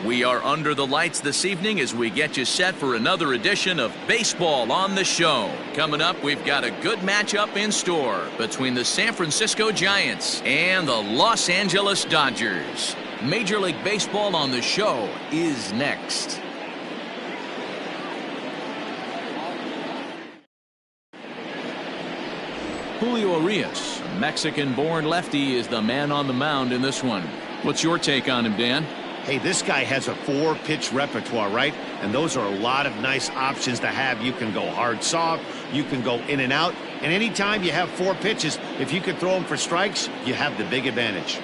We are under the lights this evening as we get you set for another edition of Baseball on the Show. Coming up, we've got a good matchup in store between the San Francisco Giants and the Los Angeles Dodgers. Major League Baseball on the Show is next. Julio Urias, a Mexican-born lefty, is the man on the mound in this one. What's your take on him, Dan? Hey, this guy has a 4-pitch repertoire, right? And those are a lot of nice options to have. You can go hard, soft. You can go in and out. And anytime you have 4 pitches, if you can throw them for strikes, you have the big advantage.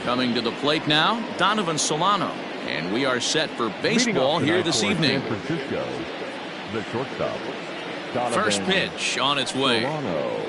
Coming to the plate now, Donovan Solano. And we are set for baseball here this evening. San Francisco, the shortstop, Donovan First pitch on its way. Solano.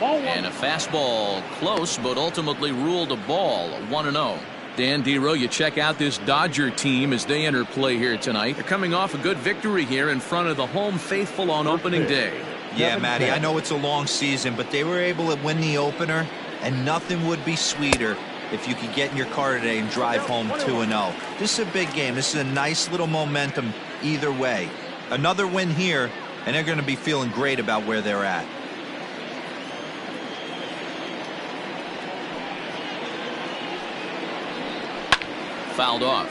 And a fastball close, but ultimately ruled a ball. 1-0. Dan Dero, you check out this Dodger team as they enter play here tonight. They're coming off a good victory here in front of the home faithful on opening day. Yeah, Matty, I know it's a long season, but they were able to win the opener, and nothing would be sweeter if you could get in your car today and drive home 2-0. This is a big game. This is a nice little momentum either way. Another win here, and they're going to be feeling great about where they're at. Fouled off.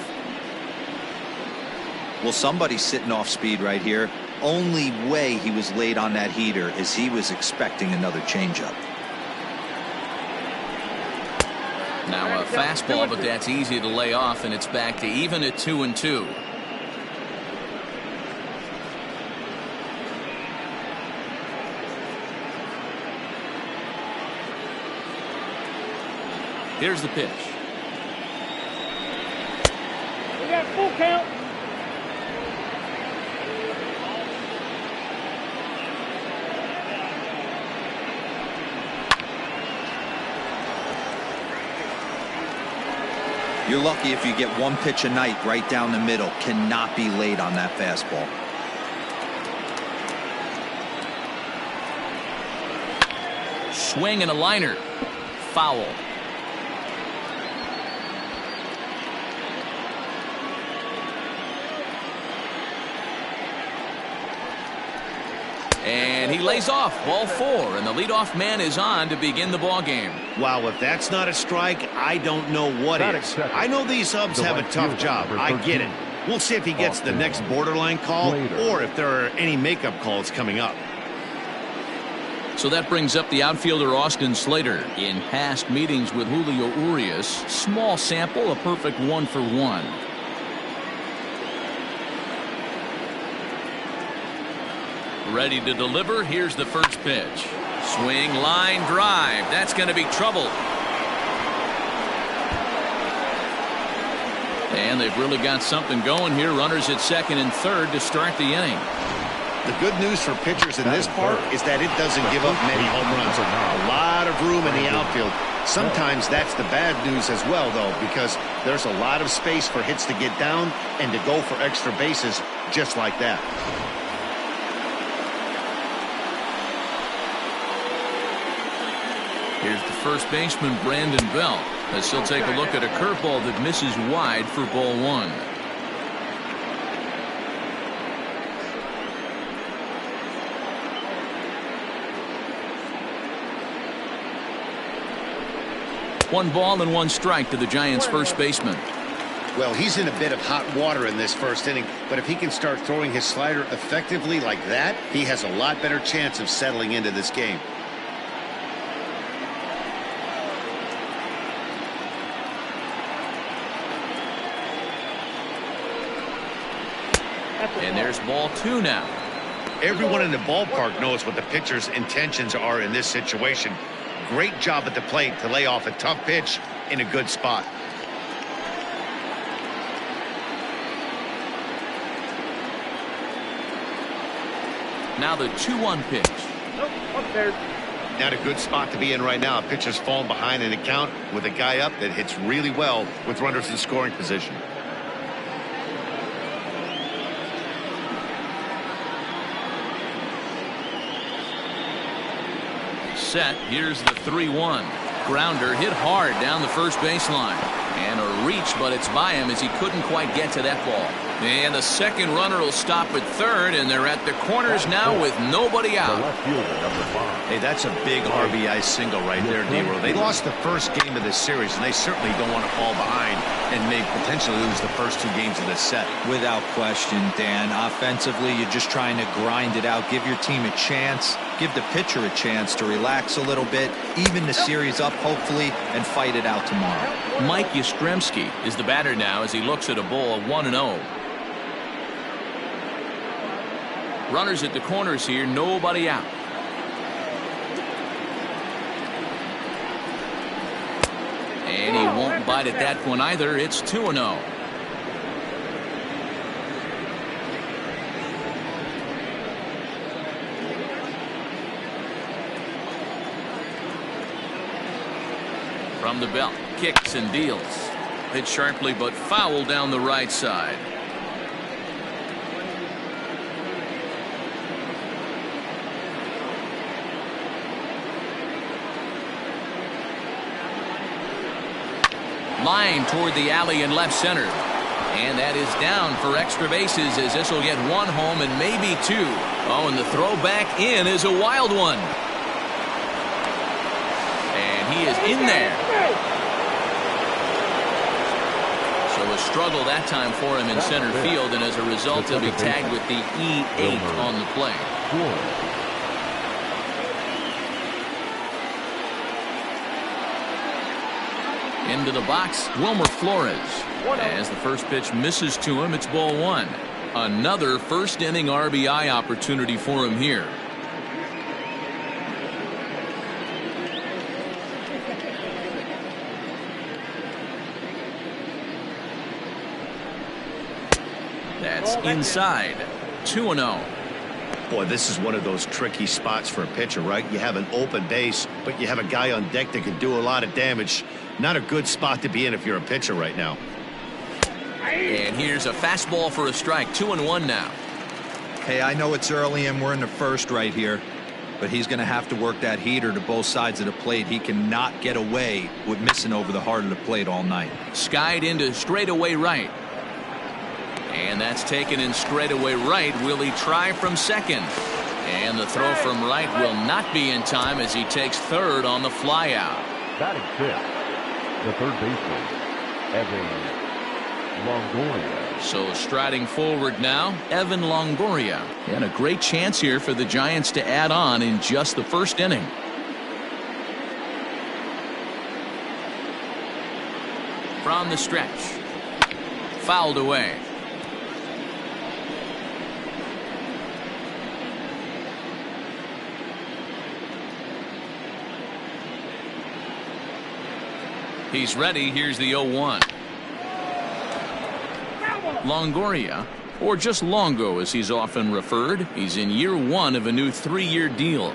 Well, somebody's sitting off speed right here. Only way he was late on that heater is he was expecting another changeup. Now a fastball, but that's easy to lay off, and it's back to even at 2-2. Here's the pitch. Full count. You're lucky if you get one pitch a night right down the middle. Cannot be late on that fastball. Swing and a liner. Foul. And he lays off. Ball 4, and the leadoff man is on to begin the ball game. Wow, if that's not a strike, I don't know what is. I know these subs have a tough job. I get it. We'll see if he gets the next borderline call or if there are any makeup calls coming up. So that brings up the outfielder Austin Slater. In past meetings with Julio Urias, small sample, a perfect 1-for-1. Ready to deliver. Here's the first pitch. Swing, line, drive. That's going to be trouble. And they've really got something going here. Runners at second and third to start the inning. The good news for pitchers in this park is that it doesn't give up many home runs. A lot of room in the outfield. Sometimes that's the bad news as well, though, because there's a lot of space for hits to get down and to go for extra bases just like that. Here's the first baseman, Brandon Belt, as he'll take a look at a curveball that misses wide for ball 1. One ball and 1 strike to the Giants' first baseman. Well, he's in a bit of hot water in this first inning, but if he can start throwing his slider effectively like that, he has a lot better chance of settling into this game. And there's ball 2 now. Everyone in the ballpark knows what the pitcher's intentions are in this situation. Great job at the plate to lay off a tough pitch in a good spot. Now the 2-1 pitch. Not a good spot to be in right now. A pitcher's falling behind in the count with a guy up that hits really well with runners in scoring position. Set. Here's the 3-1. Grounder hit hard down the first baseline. And a reach, but it's by him as he couldn't quite get to that ball. And the second runner will stop at third, and they're at the corners now with nobody The out. left fielder, number 5. Hey, that's a big RBI single right there, D-Roll. They lost the first game of this series, and they certainly don't want to fall behind and may potentially lose the first 2 games of this set. Without question, Dan. Offensively, you're just trying to grind it out, give your team a chance, give the pitcher a chance to relax a little bit, even the series up, hopefully, and fight it out tomorrow. Mike Yastrzemski is the batter now as he looks at a ball of 1-0. Runners at the corners here, nobody out. And he won't bite at that one either. It's 2-0. From the belt, kicks and deals. Hit sharply but foul down the right side. Line toward the alley in left center. And that is down for extra bases as this will get 1 home and maybe 2. Oh, and the throw back in is a wild one. And he is in there. So a struggle that time for him in center field, and as a result he'll be tagged with the E8 on the play. Into the box, Wilmer Flores. As the first pitch misses to him, it's ball 1. Another first inning RBI opportunity for him here. That's inside. 2-0. Boy, this is one of those tricky spots for a pitcher, right? You have an open base, but you have a guy on deck that can do a lot of damage. Not a good spot to be in if you're a pitcher right now. And here's a fastball for a strike. 2-1 now. Hey, I know it's early and we're in the first right here, but he's going to have to work that heater to both sides of the plate. He cannot get away with missing over the heart of the plate all night. Skied into straightaway right. And that's taken in straightaway right. Will he try from second? And the throw from right will not be in time as he takes third on the flyout. Batting 5th, the third baseman, Evan Longoria. So striding forward now, Evan Longoria. And a great chance here for the Giants to add on in just the first inning. From the stretch. Fouled away. He's ready. Here's the 0-1. Longoria, or just Longo as he's often referred. He's in year 1 of a new 3-year deal.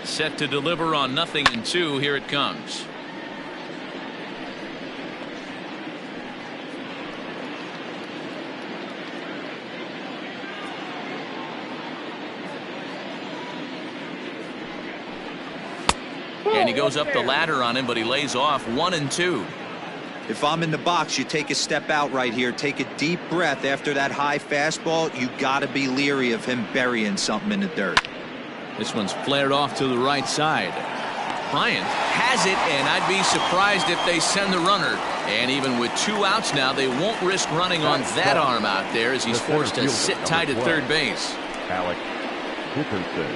Set to deliver on 0-2. Here it comes. And he goes up the ladder on him, but he lays off 1-2. If I'm in the box, you take a step out right here, take a deep breath after that high fastball. You got to be leery of him burying something in the dirt. This one's flared off to the right side. Bryant has it, and I'd be surprised if they send the runner. And even with 2 outs now, they won't risk running on that arm out there as he's forced to sit tight at third base. Alex Dickerson.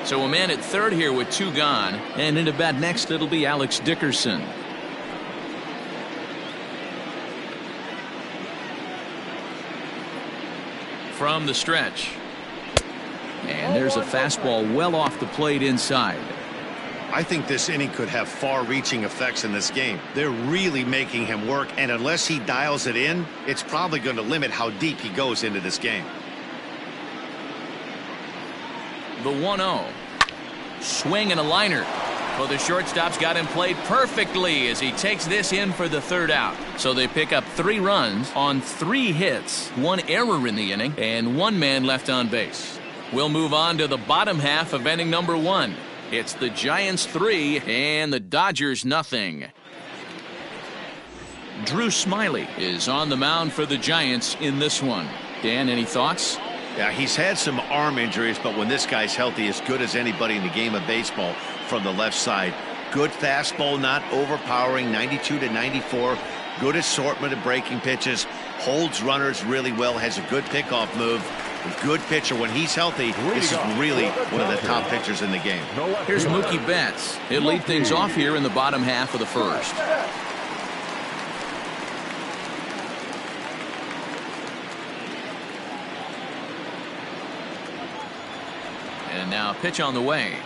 So a man at third here with 2 gone, and in at bat next it'll be Alex Dickerson. From the stretch. And there's a fastball well off the plate inside. I think this inning could have far-reaching effects in this game. They're really making him work, and unless he dials it in, it's probably going to limit how deep he goes into this game. The 1-0. Swing and a liner. Well, the shortstop's got him played perfectly as he takes this in for the 3rd out. So they pick up 3 runs on 3 hits, 1 error in the inning, and 1 man left on base. We'll move on to the bottom half of inning number 1. It's the Giants 3 and the Dodgers nothing. Drew Smyly is on the mound for the Giants in this one. Dan, any thoughts? Yeah, he's had some arm injuries, but when this guy's healthy, as good as anybody in the game of baseball from the left side. Good fastball, not overpowering, 92 to 94. Good assortment of breaking pitches. Holds runners really well, has a good pickoff move. A good pitcher. When he's healthy, this is really one of the top pitchers in the game. Here's Mookie Betts. He'll lead things off here in the bottom half of the first. And now pitch on the way.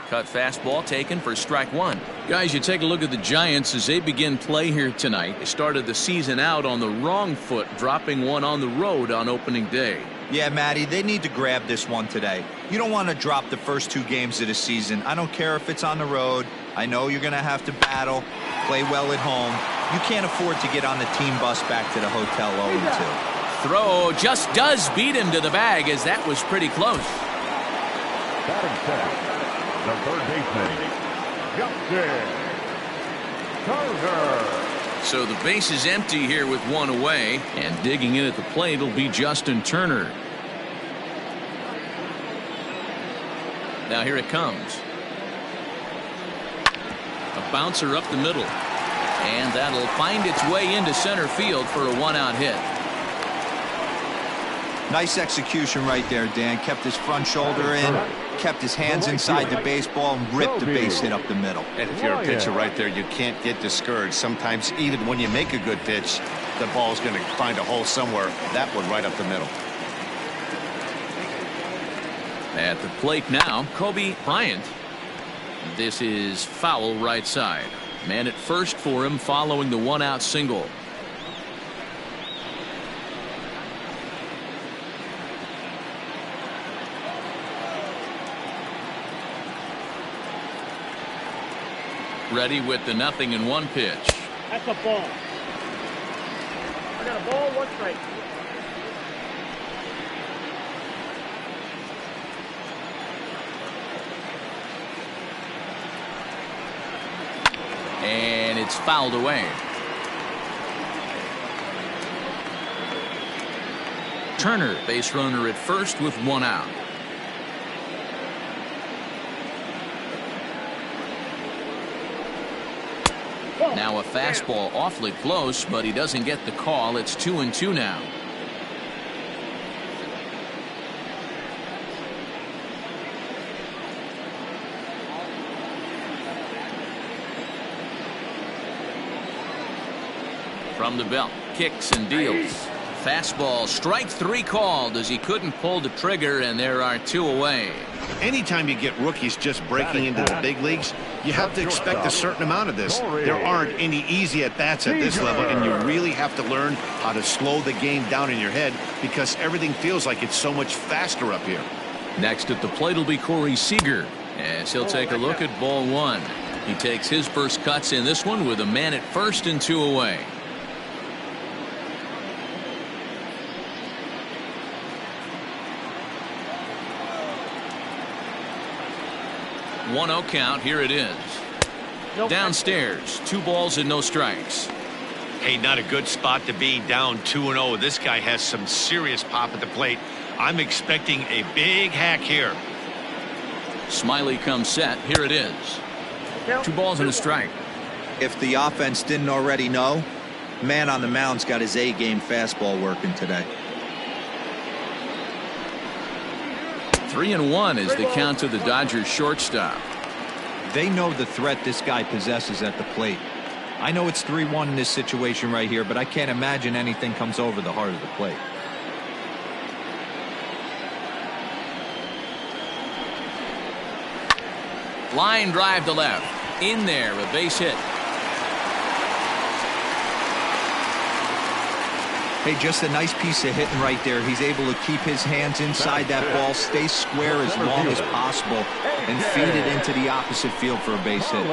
Cut fastball taken for strike one. Guys, you take a look at the Giants as they begin play here tonight. They started the season out on the wrong foot, dropping one on the road on opening day. Yeah, Matty, they need to grab this one today. You don't want to drop the first 2 games of the season. I don't care if it's on the road. I know you're going to have to battle, play well at home. You can't afford to get on the team bus back to the hotel 0-2. Throw just does beat him to the bag, as that was pretty close. Batting second, the third baseman, Justin Turner. So the base is empty here with one away, and digging in at the plate will be Justin Turner. Now here it comes. A bouncer up the middle, and that'll find its way into center field for a one-out hit. Nice execution right there, Dan. Kept his front shoulder in, kept his hands inside the baseball, and ripped the base hit up the middle. And if you're a pitcher right there, you can't get discouraged. Sometimes even when you make a good pitch, the ball's going to find a hole somewhere. That one right up the middle. At the plate now, Kobe Bryant. This is foul right side. Man at first for him following the one-out single. Ready with the 0-1 pitch. That's a ball. I got a ball, 1 strike. And it's fouled away. Turner, base runner at first with one out. Now a fastball awfully close, but he doesn't get the call. It's 2-2 now. From the belt, kicks and deals. Fastball, strike 3 called as he couldn't pull the trigger, and there are 2 away. Anytime you get rookies just breaking into the big leagues, you have to expect a certain amount of this. There aren't any easy at-bats at this level, and you really have to learn how to slow the game down in your head because everything feels like it's so much faster up here. Next at the plate will be Corey Seager, as he'll take a look at ball 1. He takes his first cuts in this one with a man at first and 2 away. 1-0 count. Here it is. Downstairs, 2 balls and no strikes. Hey, not a good spot to be, down 2-0. This guy has some serious pop at the plate. I'm expecting a big hack here. Smyly comes set. Here it is. 2 balls and a strike. If the offense didn't already know, man on the mound's got his A-game fastball working today. 3-1 is the count to the Dodgers shortstop. They know the threat this guy possesses at the plate. I know it's 3-1 in this situation right here, but I can't imagine anything comes over the heart of the plate. Line drive to left. In there, a base hit. Hey, just a nice piece of hitting right there. He's able to keep his hands inside that ball, stay square as long as possible, and feed it into the opposite field for a base hit.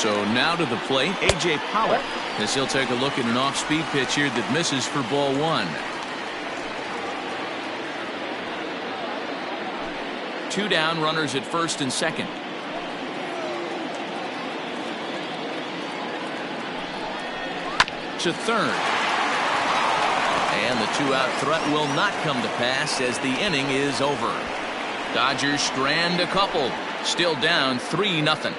So now to the plate, A.J. Pollock, as he'll take a look at an off-speed pitch here that misses for ball one. 2 down, runners at first and second. To third. And the 2-out threat will not come to pass as the inning is over. Dodgers strand a couple. Still down 3-0.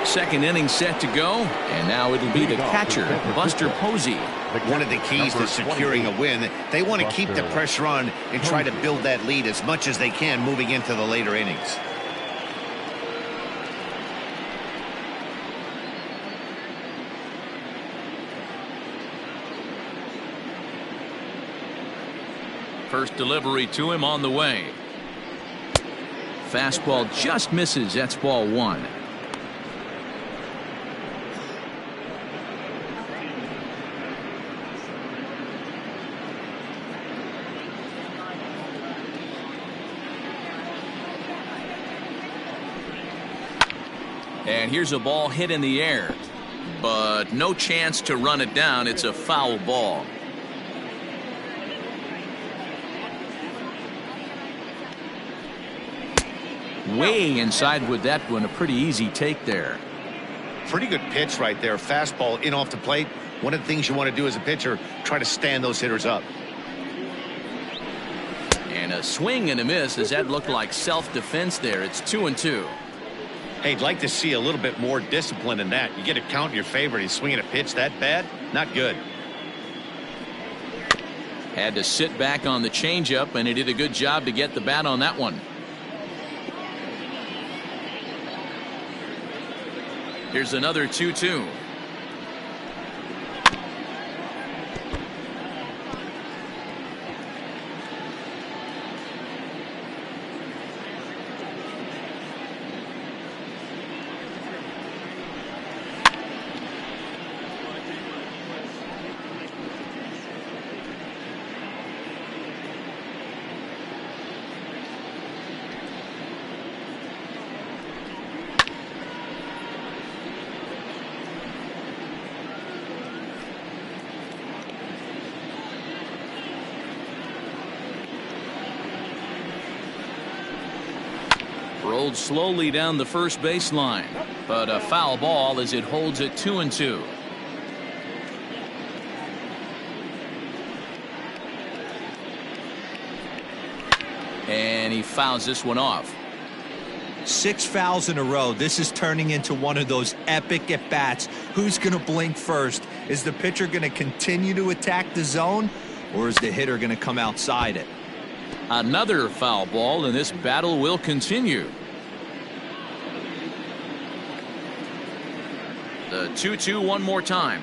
Second inning set to go, and now it'll be the catcher, Buster Posey. One of the keys to securing a win, they want to keep the pressure on and try to build that lead as much as they can moving into the later innings. First delivery to him on the way. Fastball just misses. That's ball one. And here's a ball hit in the air, but no chance to run it down. It's a foul ball. Way inside with that one. A pretty easy take there. Pretty good pitch right there. Fastball in off the plate. One of the things you want to do as a pitcher, try to stand those hitters up. And a swing and a miss, as that looked like self-defense there. It's 2-2. Hey, I'd like to see a little bit more discipline in that. You get a count in your favor and he's swinging a pitch that bad? Not good. Had to sit back on the changeup, and he did a good job to get the bat on that one. Here's another 2-2. Rolled slowly down the first baseline, but a foul ball as it holds it 2-2. And he fouls this one off. 6 fouls in a row. This is turning into one of those epic at-bats. Who's going to blink first? Is the pitcher going to continue to attack the zone, or is the hitter going to come outside it? Another foul ball, and this battle will continue. The 2-2 one more time.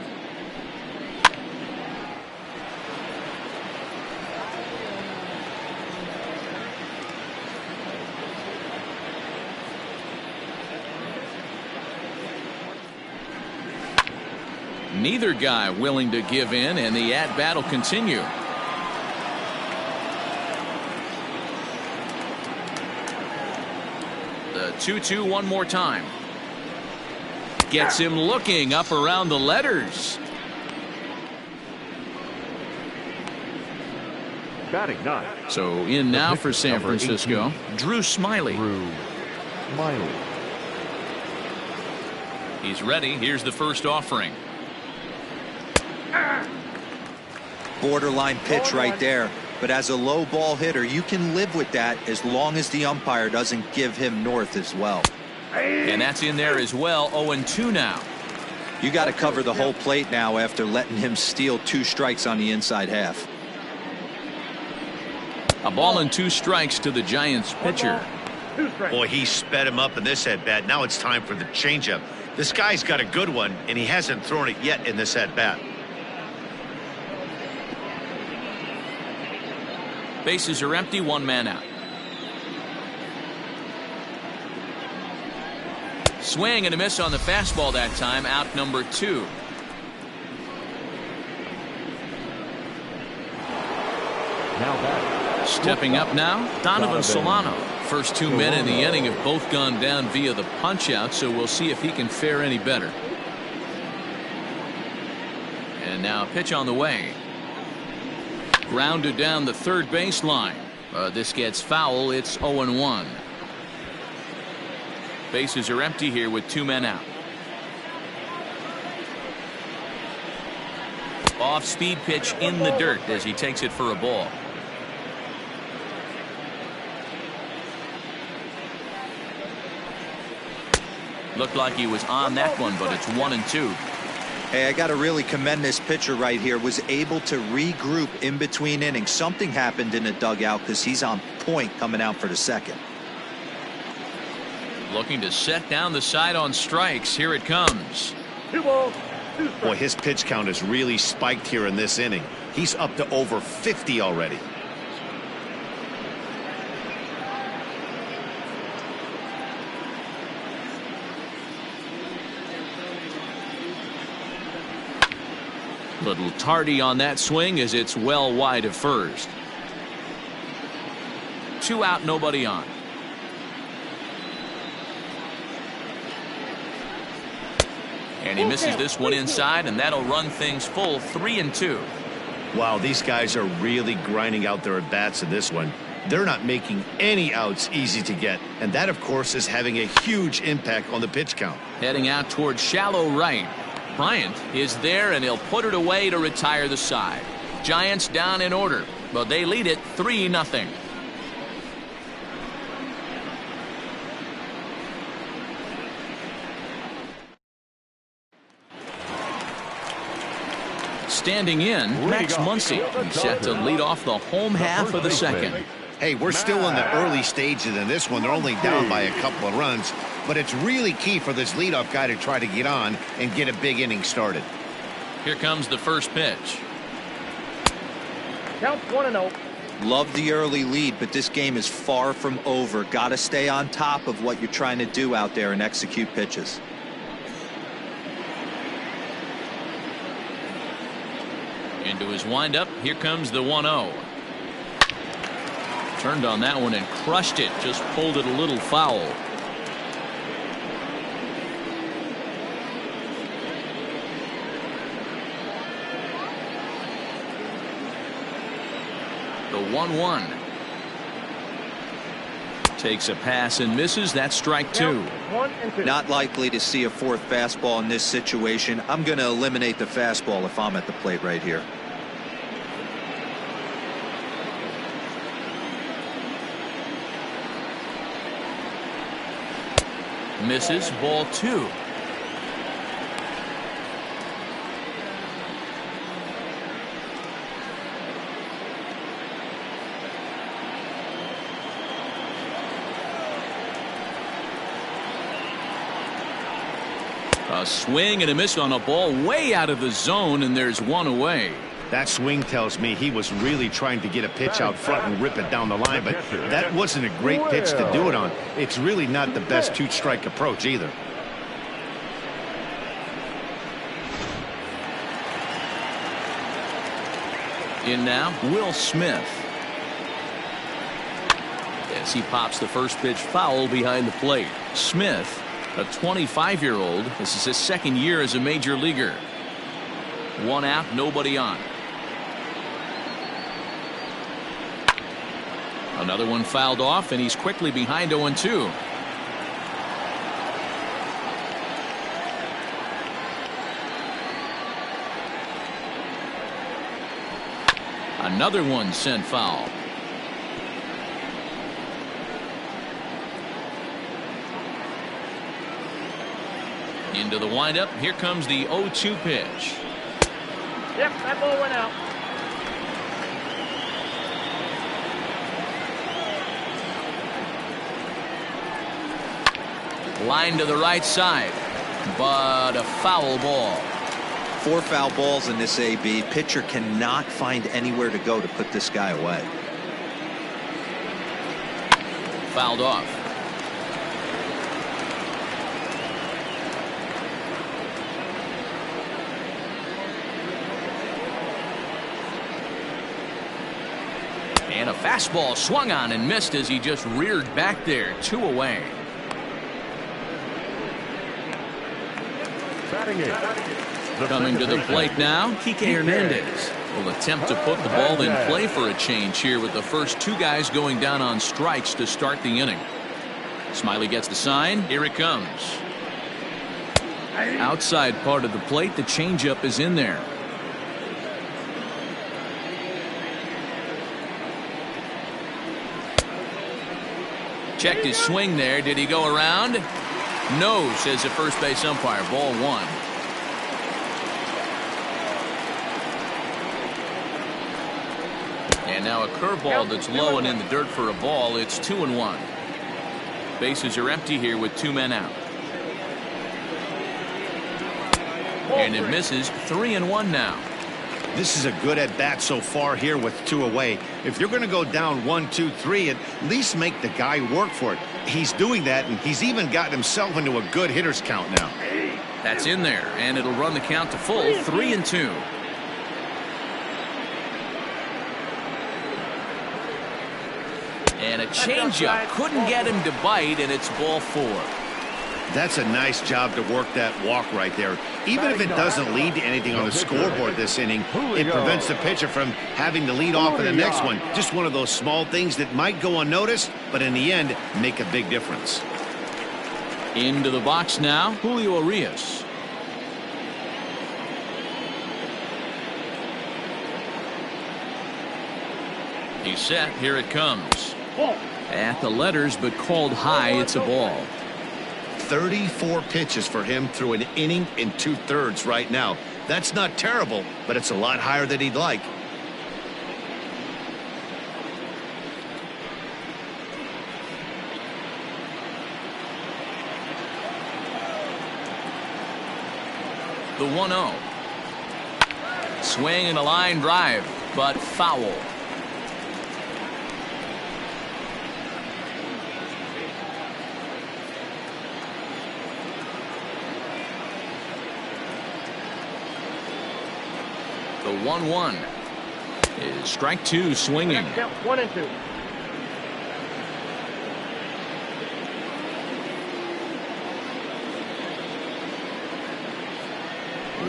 Neither guy willing to give in, and the at-bat will continue. The 2-2 one more time. Gets him looking up around the letters. Batting 9. So in now for San Francisco, Drew Smyly. Drew Smyly. He's ready. Here's the first offering. Borderline pitch right there. But as a low ball hitter, you can live with that as long as the umpire doesn't give him north as well. And that's in there as well. 0-2 now. You got to cover the whole plate now after letting him steal 2 strikes on the inside half. A ball and 2 strikes to the Giants pitcher. Boy, he sped him up in this at-bat. Now it's time for the changeup. This guy's got a good one, and he hasn't thrown it yet in this at-bat. Bases are empty, 1 man out. Swing and a miss on the fastball that time. Out number 2. Now back. Stepping up now, Donovan Solano. First two men in the inning have both gone down via the punch-out, so we'll see if he can fare any better. And now a pitch on the way. Grounded down the third baseline. This gets foul. It's 0-1. Bases are empty here with two men out. Off-speed pitch in the dirt as he takes it for a ball. Looked like he was on that one, but it's 1-2. Hey, I got to really commend this pitcher right here. Was able to regroup in between innings. Something happened in the dugout because he's on point coming out for the second. Looking to set down the side on strikes. Here it comes. 2 balls, 2 strikes. Boy, his pitch count has really spiked here in this inning. He's up to over 50 already. Little tardy on that swing as it's well wide of first. 2 out, nobody on. And he misses this one inside, and that'll run things full 3-2. Wow, these guys are really grinding out their at-bats in this one. They're not making any outs easy to get, and that, of course, is having a huge impact on the pitch count. Heading out towards shallow right. Bryant is there, and he'll put it away to retire the side. Giants down in order, but they lead it 3-0. Standing in, Max Muncy. He's set to lead off the home half of the second. Hey, we're still in the early stages in this one. They're only down by a couple of runs, but it's really key for this leadoff guy to try to get on and get a big inning started. Here comes the first pitch. Counts 1-0. Love the early lead, but this game is far from over. Got to stay on top of what you're trying to do out there and execute pitches. Into his windup. Here comes the 1-0. Turned on that one and crushed it. Just pulled it a little foul. The 1-1. Takes a pass and misses. That's strike 2. 1-2. Not likely to see a fourth fastball in this situation. I'm going to eliminate the fastball if I'm at the plate right here. Misses. Ball 2. A swing and a miss on a ball way out of the zone, and there's one away. That swing tells me he was really trying to get a pitch out front and rip it down the line, but that wasn't a great pitch to do it on. It's really not the best two-strike approach either. In now, Will Smith. As he pops the first pitch foul behind the plate. Smith, a 25-year-old. This is his second year as a major leaguer. 1 out, nobody on. Another one fouled off, and he's quickly behind 0-2. Another one sent foul. Into the windup. Here comes the 0-2 pitch. Yep, that ball went out. Line to the right side, but a foul ball. 4 foul balls in this AB. Pitcher cannot find anywhere to go to put this guy away. Fouled off. Fastball swung on and missed as he just reared back there. 2 away. Coming to the plate now, Kike Hernandez will attempt to put the ball in play for a change here with the first 2 guys going down on strikes to start the inning. Smiley gets the sign. Here it comes. Outside part of the plate, the changeup is in there. Checked his swing there. Did he go around? No, says the first base umpire. Ball 1. And now a curveball that's low and in the dirt for a ball. It's 2-1. Bases are empty here with 2 men out. And it misses. 3-1 now. This is a good at bat so far here with 2 away. If you're going to go down 1, 2, 3, at least make the guy work for it. He's doing that, and he's even gotten himself into a good hitter's count now. That's in there, and it'll run the count to full. 3-2. And a changeup couldn't get him to bite, and it's ball 4. That's a nice job to work that walk right there. Even if it doesn't lead to anything on the scoreboard this inning, it prevents the pitcher from having to lead off in the next one. Just one of those small things that might go unnoticed, but in the end, make a big difference. Into the box now, Julio Urias. He's set. Here it comes. At the letters, but called high. It's a ball. 34 pitches for him through an inning and 2/3 right now. That's not terrible, but it's a lot higher than he'd like. The 1-0. Swing and a line drive, but foul. The 1-1 is strike 2 swinging. 1 and 2.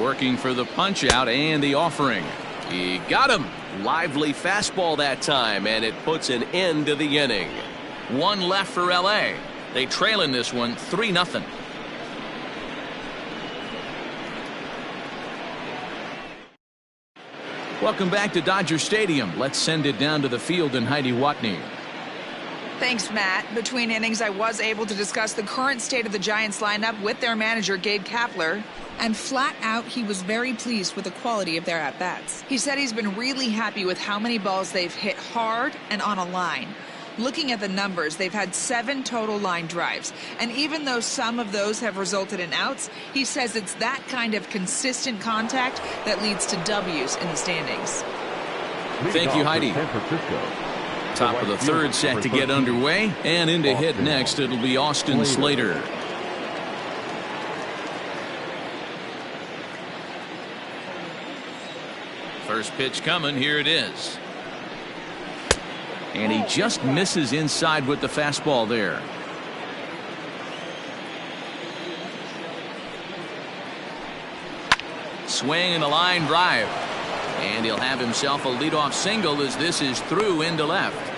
Working for the punch out and the offering. He got him. Lively fastball that time, and it puts an end to the inning. 1 left for LA. They trail in this one 3-0. Welcome back to Dodger Stadium. Let's send it down to the field and Heidi Watney. Thanks, Matt. Between innings, I was able to discuss the current state of the Giants lineup with their manager, Gabe Kapler. And flat out, he was very pleased with the quality of their at-bats. He said he's been really happy with how many balls they've hit hard and on a line. Looking at the numbers, they've had 7 total line drives. And even though some of those have resulted in outs, he says it's that kind of consistent contact that leads to W's in the standings. Thank you, Heidi. Top of the 3rd set to get underway. And in to hit next, it'll be Austin Slater. First pitch coming. Here it is. And he just misses inside with the fastball there. Swing and a line drive. And he'll have himself a leadoff single as this is through into left.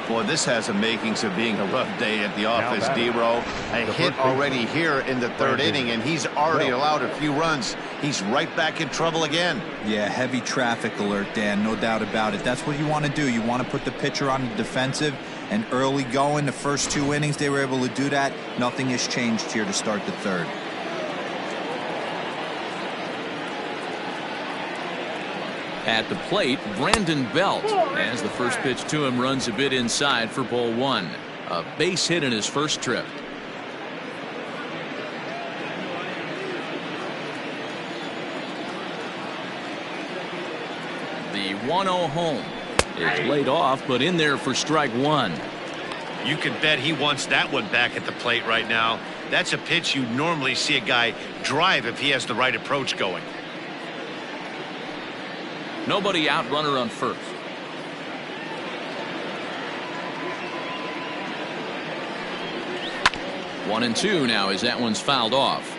Boy, this has the makings of being a rough day at the office, D-Row. A hit already here in the 3rd inning, and he's already allowed a few runs. He's right back in trouble again. Yeah, heavy traffic alert, Dan, no doubt about it. That's what you want to do. You want to put the pitcher on the defensive, and early going, the first 2 innings, they were able to do that. Nothing has changed here to start the 3rd. At the plate, Brandon Belt, as the first pitch to him runs a bit inside for ball 1. A base hit in his first trip. The 1-0 home is laid off, but in there for strike 1. You can bet he wants that one back at the plate right now. That's a pitch you normally see a guy drive if he has the right approach going. Nobody out, runner on first. 1-2 now as that one's fouled off.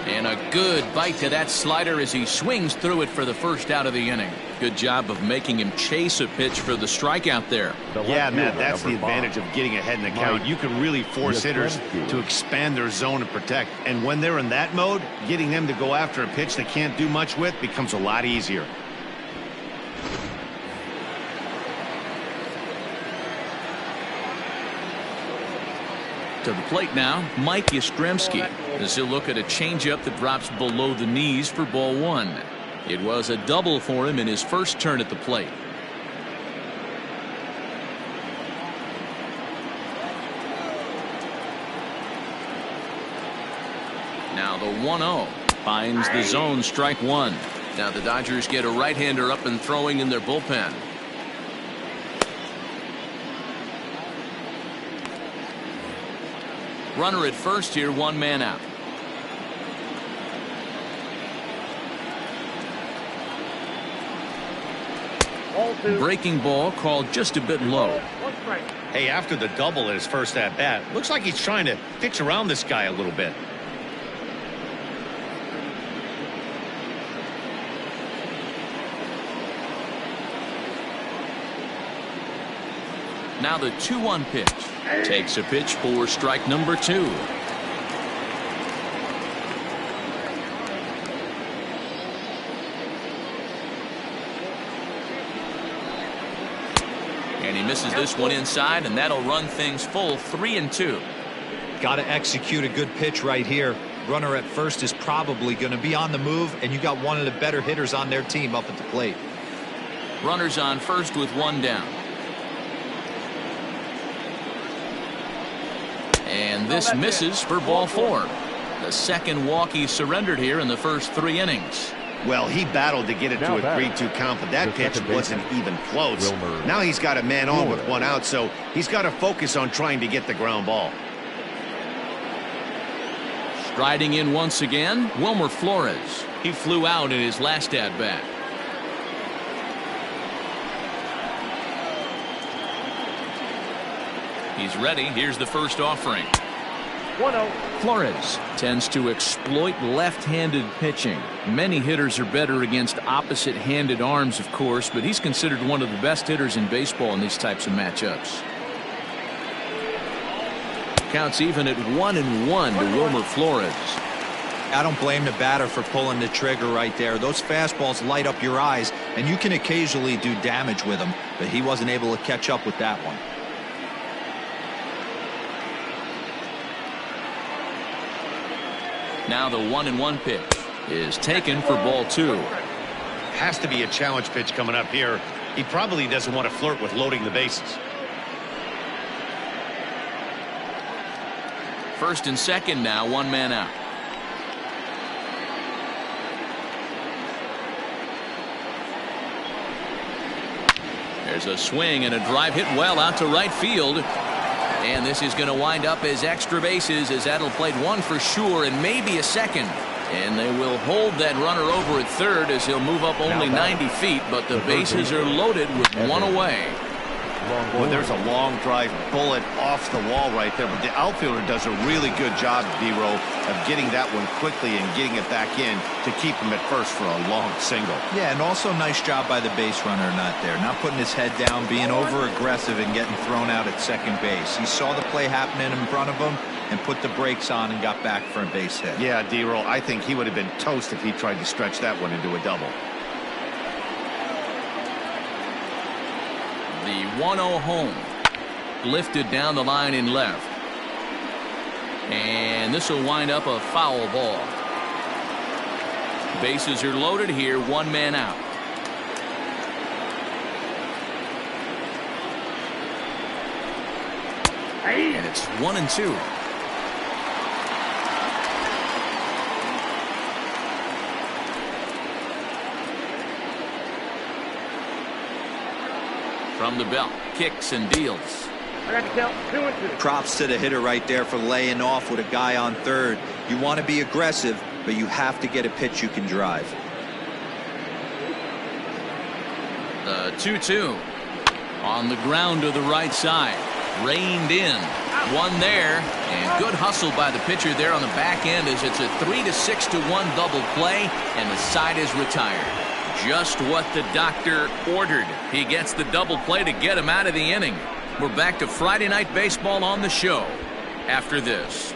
And a good bite to that slider as he swings through it for the first out of the inning. Good job of making him chase a pitch for the strikeout there. Yeah, Matt, that's the advantage of getting ahead in the count. You can really force hitters to expand their zone and protect. And when they're in that mode, getting them to go after a pitch they can't do much with becomes a lot easier. To the plate now, Mike Yastrzemski, as he'll look at a changeup that drops below the knees for ball one. It was a double for him in his first turn at the plate. Now the 1-0 finds the zone, strike one. Now the Dodgers get a right-hander up and throwing in their bullpen. Runner at first here, one man out. Breaking ball called just a bit low. Hey, after the double at his first at bat, looks like he's trying to pitch around this guy a little bit. Now the 2-1 pitch. Takes a pitch for strike number two. And he misses this one inside, and that'll run things full 3-2. Got to execute a good pitch right here. Runner at first is probably going to be on the move, and you got one of the better hitters on their team up at the plate. Runners on first with one down. And this misses for ball four. The second walk he surrendered here in the first 3 innings. Well, he battled to get it to a 3-2 count, but that pitch wasn't even close. Now he's got a man on with one out, so he's got to focus on trying to get the ground ball. Striding in once again, Wilmer Flores. He flew out in his last at bat. He's ready. Here's the first offering. 1-0. Flores tends to exploit left-handed pitching. Many hitters are better against opposite-handed arms, of course, but he's considered one of the best hitters in baseball in these types of matchups. Counts even at 1-1 to Wilmer Flores. I don't blame the batter for pulling the trigger right there. Those fastballs light up your eyes, and you can occasionally do damage with them, but he wasn't able to catch up with that one. Now the 1-1 pitch is taken for ball two. Has to be a challenge pitch coming up here. He probably doesn't want to flirt with loading the bases. First and second now, one man out. There's a swing and a drive hit well out to right field. And this is going to wind up as extra bases, as that'll played one for sure and maybe a second. And they will hold that runner over at third as he'll move up only 90 feet, but the bases are loaded with one away. Well, there's a long drive bullet off the wall right there, but the outfielder does a really good job, D-Row, of getting that one quickly and getting it back in to keep him at first for a long single. Yeah, and also nice job by the base runner not there, not putting his head down, being over aggressive and getting thrown out at second base. He saw the play happening in front of him and put the brakes on and got back for a base hit. Yeah, D-Row, I think he would have been toast if he tried to stretch that one into a double. The 1-0 home. Lifted down the line in left. And this will wind up a foul ball. Bases are loaded here, one man out. And it's 1-2. From the belt, kicks and deals. I got to count 2-2. Props to the hitter right there for laying off with a guy on third. You want to be aggressive, but you have to get a pitch you can drive. The 2-2 on the ground to the right side. Reined in. One there, and good hustle by the pitcher there on the back end as it's a 3-6-1 double play, and the side is retired. Just what the doctor ordered. He gets the double play to get him out of the inning. We're back to Friday Night Baseball on the show after this.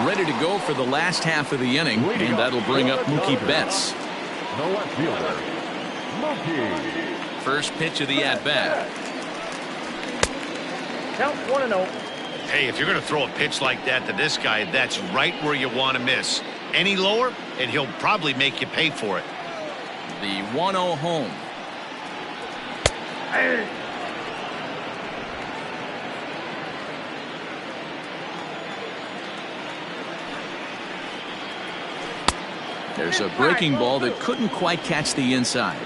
Ready to go for the last half of the inning, and that'll bring up Mookie Betts. The left fielder, Mookie. First pitch of the at-bat. Count 1-0. Hey, if you're going to throw a pitch like that to this guy, that's right where you want to miss. Any lower, and he'll probably make you pay for it. The 1-0 home. There's a breaking ball that couldn't quite catch the inside.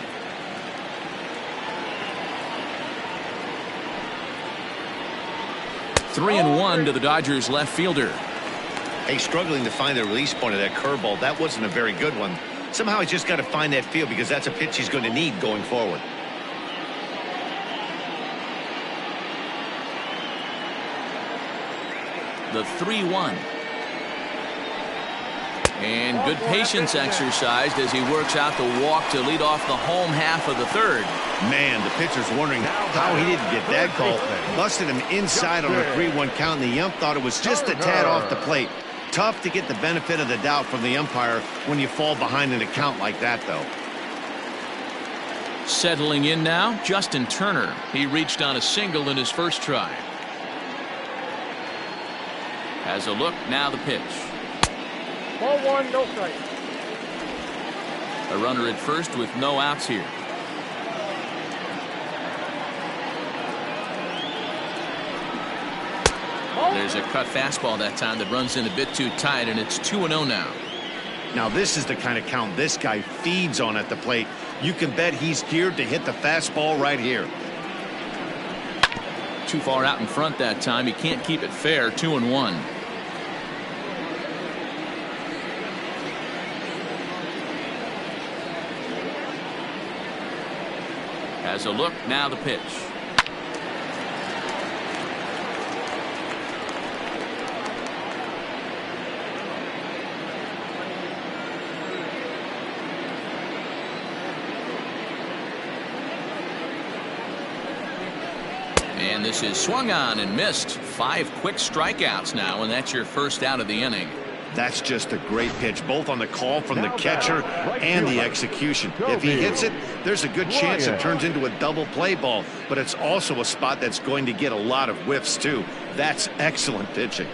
Three and one to the Dodgers left fielder. Hey, struggling to find the release point of that curveball. That wasn't a very good one. Somehow he's just got to find that feel because that's a pitch he's going to need going forward. The 3-1. And good patience exercised as he works out the walk to lead off the home half of the third. Man, the pitcher's wondering how he didn't get that call. Busted him inside on a 3-1 count, and the ump thought it was just a tad off the plate. Tough to get the benefit of the doubt from the umpire when you fall behind in a count like that, though. Settling in now, Justin Turner. He reached on a single in his first try. Has a look, now the pitch. Ball 1, no strike. A runner at first with no outs here. There's a cut fastball that time that runs in a bit too tight, and it's 2-0 now. Now this is the kind of count this guy feeds on at the plate. You can bet he's geared to hit the fastball right here. Too far out in front that time. He can't keep it fair. 2-1. Has a look, now the pitch. And this is swung on and missed. 5 quick strikeouts now, and that's your first out of the inning. That's just a great pitch, both on the call from the catcher and the execution. If he hits it, there's a good chance it turns into a double play ball, but it's also a spot that's going to get a lot of whiffs too. That's excellent pitching.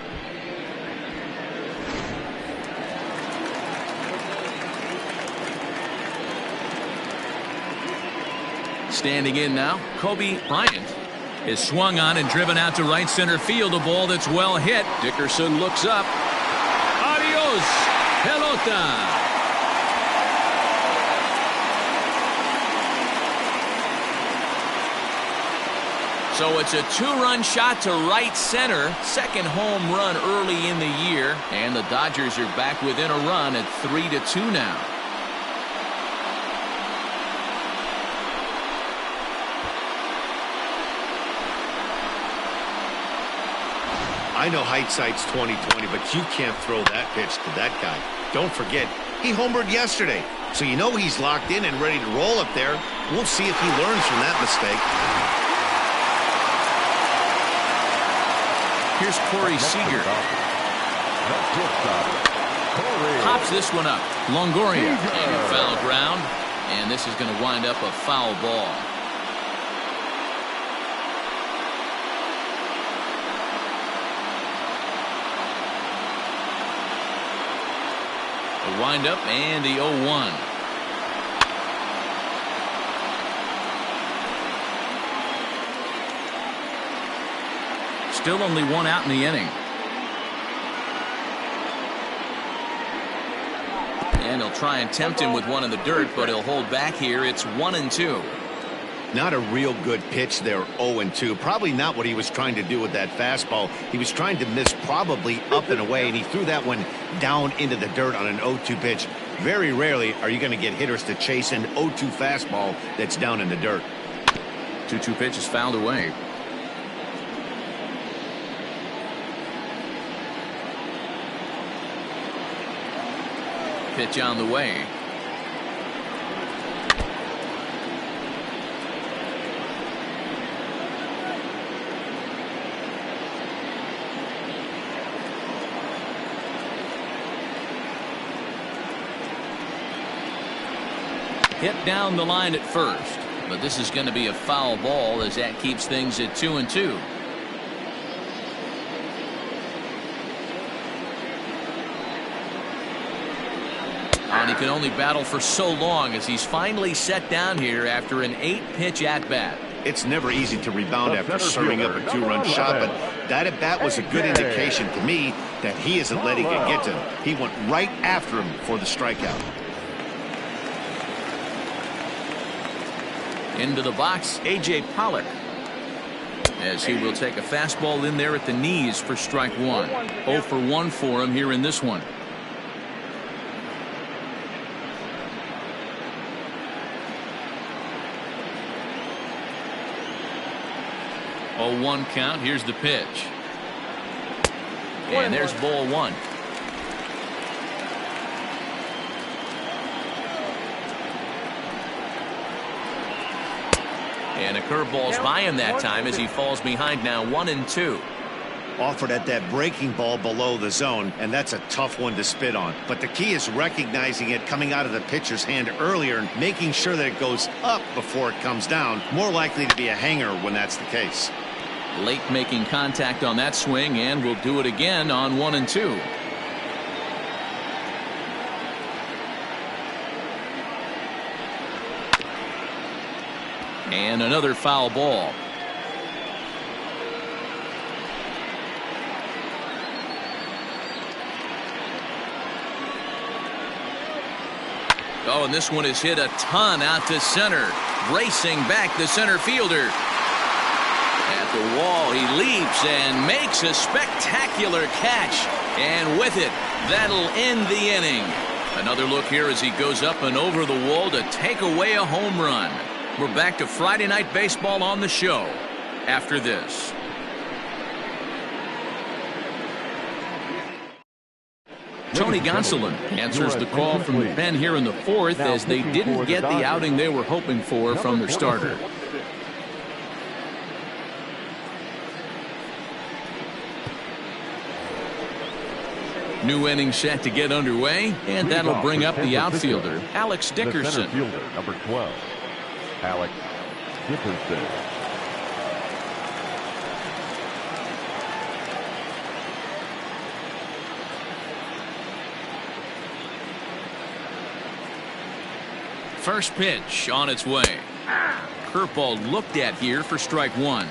Standing in now, Kobe Bryant is swung on and driven out to right center field. A ball that's well hit. Dickerson looks up. Adios, pelota. So it's a 2-run shot to right center. Second home run early in the year. And the Dodgers are back within a run at 3-2 now. I know hindsight's 20/20, but you can't throw that pitch to that guy. Don't forget, he homered yesterday, so you know he's locked in and ready to roll up there. We'll see if he learns from that mistake. Here's Corey Seager. Pops this one up. Longoria on foul ground, and this is going to wind up a foul ball. The wind up and the 0-1. Still only 1 out in the inning. And he'll try and tempt him with one in the dirt, but he'll hold back here. It's 1-2. Not a real good pitch there, 0-2. Probably not what he was trying to do with that fastball. He was trying to miss probably up and away, and he threw that one down into the dirt on an 0-2 pitch. Very rarely are you going to get hitters to chase an 0-2 fastball that's down in the dirt. 2-2 pitch is fouled away. Pitch on the way. Hit down the line at first, but this is going to be a foul ball as that keeps things at 2-2. And he can only battle for so long as he's finally set down here after an 8-pitch at-bat. It's never easy to rebound after serving up a 2-run shot, but that at-bat was a good indication to me that he isn't letting it get to him. He went right after him for the strikeout. Into the box, A.J. Pollock, as he will take a fastball in there at the knees for strike one. 0 for 1 for him here in this one. Oh, 1 count. Here's the pitch. And there's ball 1. And a curveball's by him that time as he falls behind now 1-2. Offered at that breaking ball below the zone, and that's a tough one to spit on. But the key is recognizing it coming out of the pitcher's hand earlier and making sure that it goes up before it comes down. More likely to be a hanger when that's the case. Late making contact on that swing, and will do it again on 1-2. And another foul ball. Oh, and this one is hit a ton out to center. Racing back the center fielder. At the wall, he leaps and makes a spectacular catch. And with it, that'll end the inning. Another look here as he goes up and over the wall to take away a home run. We're back to Friday Night Baseball on the show after this. Tony Gonsolin answers the call from the pen here in the 4th as they didn't get the outing they were hoping for from their starter. New inning set to get underway, and that'll bring up the outfielder, Alex Dickerson. The center fielder, number 12, Alex Dickerson. First pitch on its way. Curveball looked at here for strike 1.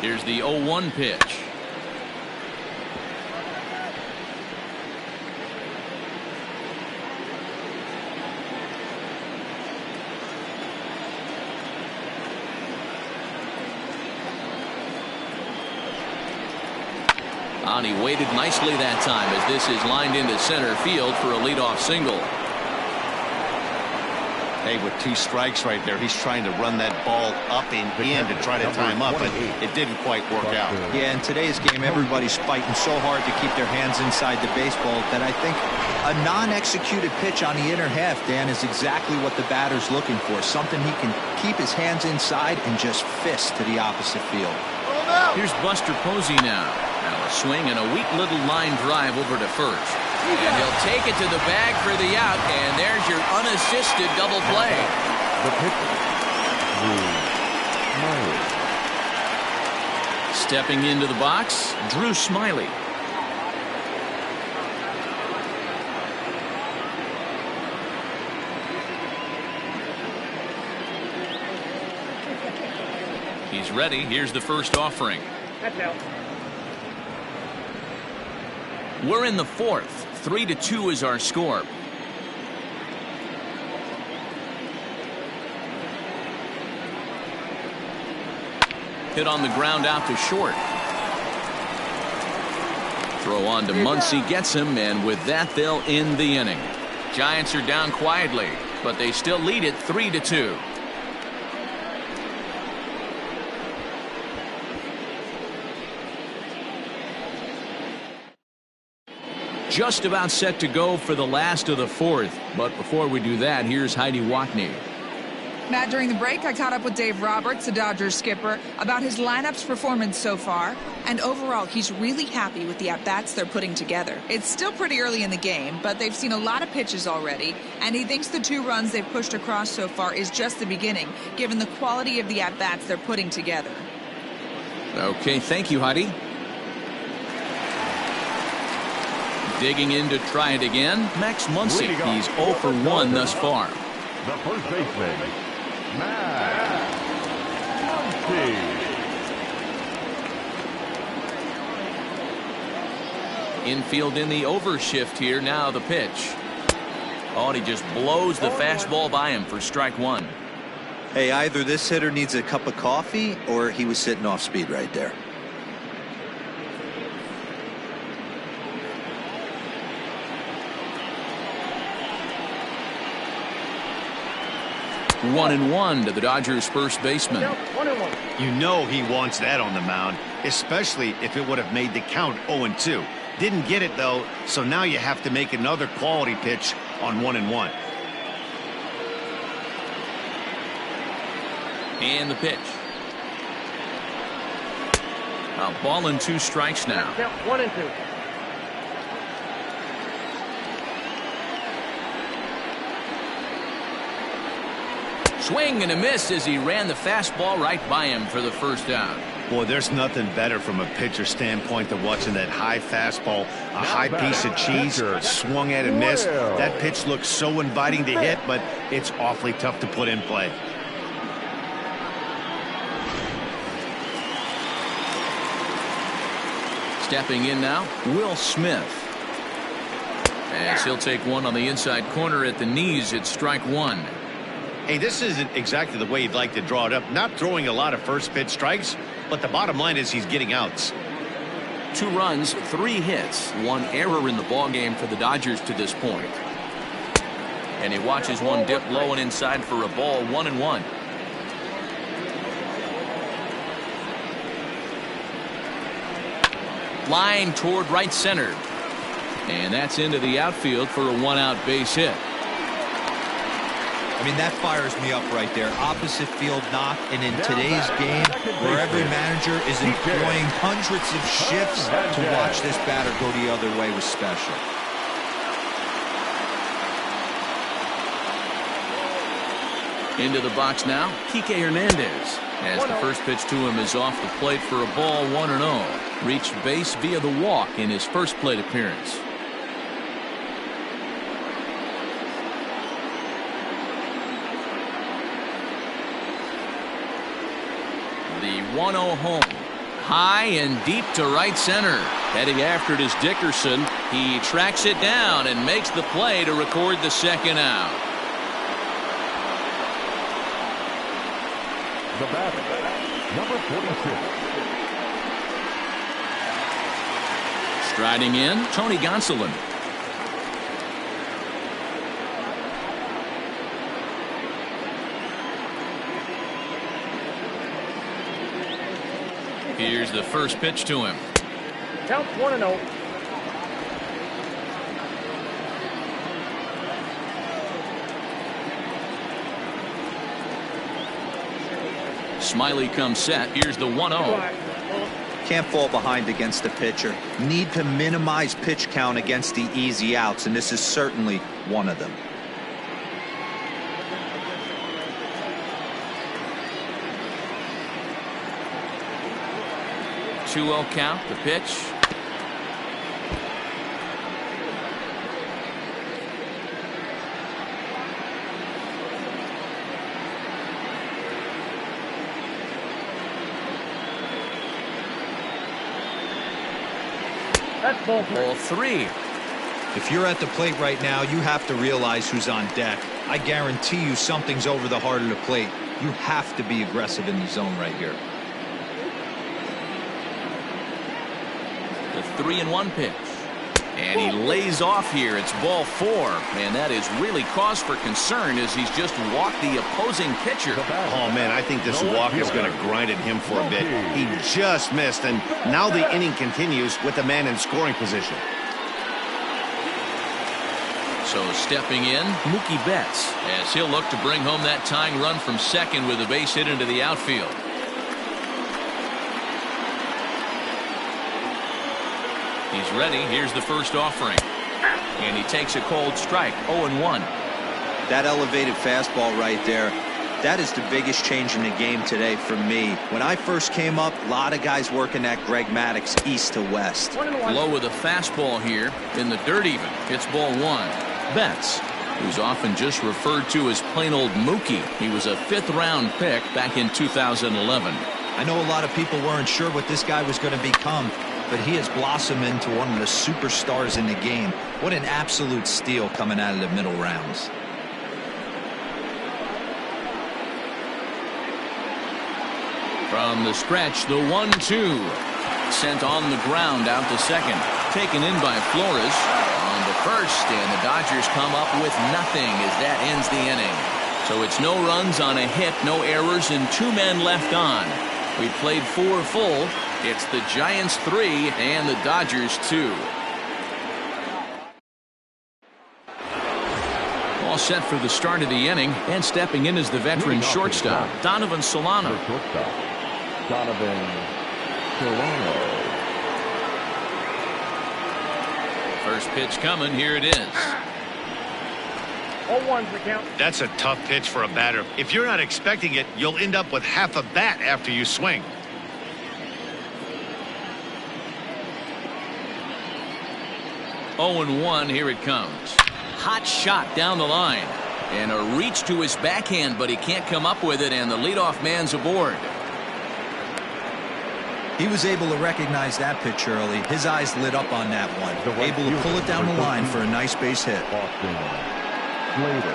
Here's the 0-1 pitch. And he waited nicely that time as this is lined into center field for a leadoff single. Hey, with 2 strikes right there, he's trying to run that ball up and in to try to time up, but it didn't quite work out. Yeah, in today's game, everybody's fighting so hard to keep their hands inside the baseball that I think a non-executed pitch on the inner half, Dan, is exactly what the batter's looking for. Something he can keep his hands inside and just fist to the opposite field. Here's Buster Posey now. Now a swing and a weak little line drive over to first. And he'll take it to the bag for the out, and there's your unassisted double play. The pitcher, Drew Smyly. Stepping into the box, Drew Smyly. ready. Here's the first offering. That's out. We're in the fourth. 3-2 is our score. Hit on the ground out to short. Throw on to Muncy, gets him, and with that they'll end the inning. Giants are down quietly, but they still lead it 3-2. Just about set to go for the last of the fourth, but before we do that, here's Heidi Watney. Matt, during the break, I caught up with Dave Roberts, the Dodgers skipper, about his lineup's performance so far. And overall, he's really happy with the at-bats they're putting together. It's still pretty early in the game, but they've seen a lot of pitches already. And he thinks the 2 runs they've pushed across so far is just the beginning, given the quality of the at-bats they're putting together. Okay, thank you, Heidi. Digging in to try it again, Max Muncy. He's 0 for 1 thus far. The first baseman, Max Muncy. Infield in the overshift here. Now the pitch. Oh, and he just blows the fastball by him for strike 1. Hey, either this hitter needs a cup of coffee or he was sitting off speed right there. One and one to the Dodgers first baseman. 1-1. You know he wants that on the mound, especially if it would have made the count 0-2. Didn't get it, though, so now you have to make another quality pitch on 1-1. And the pitch. A ball and 2 strikes now. Count 1-2. Swing and a miss as he ran the fastball right by him for the first out. Boy, there's nothing better from a pitcher standpoint than watching that high fastball, a high piece of cheese, swung at and missed. That pitch looks so inviting to hit, but it's awfully tough to put in play. Stepping in now, Will Smith. As he'll take one on the inside corner at the knees, it's strike 1. Hey, this isn't exactly the way you'd like to draw it up. Not throwing a lot of first pitch strikes, but the bottom line is he's getting outs. 2 runs, 3 hits, 1 error in the ballgame for the Dodgers to this point. And he watches one dip low and inside for a ball, 1-1. Line toward right center. And that's into the outfield for a 1-out base hit. I mean, that fires me up right there. Opposite field knock, and in today's game, where every manager is employing hundreds of shifts to watch this batter go the other way was special. Into the box now, Kike Hernandez. As the first pitch to him is off the plate for a ball, 1-0. Reached base via the walk in his first plate appearance. The 1-0 home. High and deep to right center. Heading after it is Dickerson. He tracks it down and makes the play to record the second out. The batter, number 46. Striding in, Tony Gonsolin. Here's the first pitch to him. Count 1-0. Smiley comes set. Here's the 1-0. Can't fall behind against the pitcher. Need to minimize pitch count against the easy outs, and this is certainly one of them. Two-0 count, the pitch. That's ball three. Ball three. If you're at the plate right now, you have to realize who's on deck. I guarantee you something's over the heart of the plate. You have to be aggressive in the zone right here. The 3-1 pitch. And he lays off here. It's ball four. And that is really cause for concern as he's just walked the opposing pitcher. Oh, man, I think this walk is going to grind at him for a bit. He just missed, and now the inning continues with a man in scoring position. So stepping in, Mookie Betts, as he'll look to bring home that tying run from second with a base hit into the outfield. He's ready. Here's the first offering. And he takes a cold strike, 0-1. That elevated fastball right there, that is the biggest change in the game today for me. When I first came up, a lot of guys working that Greg Maddux east to west. Low with a fastball here in the dirt even. It's ball one. Betts, who's often just referred to as plain old Mookie. He was a 5th-round pick back in 2011. I know a lot of people weren't sure what this guy was going to become, but he has blossomed into one of the superstars in the game. What an absolute steal coming out of the middle rounds. From the stretch, the 1-2. Sent on the ground out to second. Taken in by Flores. On to first, and the Dodgers come up with nothing as that ends the inning. So it's no runs on a hit, no errors, and 2 men left on. We played 4 full. It's the Giants 3 and the Dodgers 2. All set for the start of the inning, and stepping in is the veteran shortstop, Donovan Solano. Donovan Solano. First pitch coming. Here it is. 0-1's the count. That's a tough pitch for a batter. If you're not expecting it, you'll end up with half a bat after you swing. Oh, 0-1. Here it comes. Hot shot down the line. And a reach to his backhand, but he can't come up with it, and the leadoff man's aboard. He was able to recognize that pitch early. His eyes lit up on that one. Able to pull it down the line for a nice base hit. Austin Slater.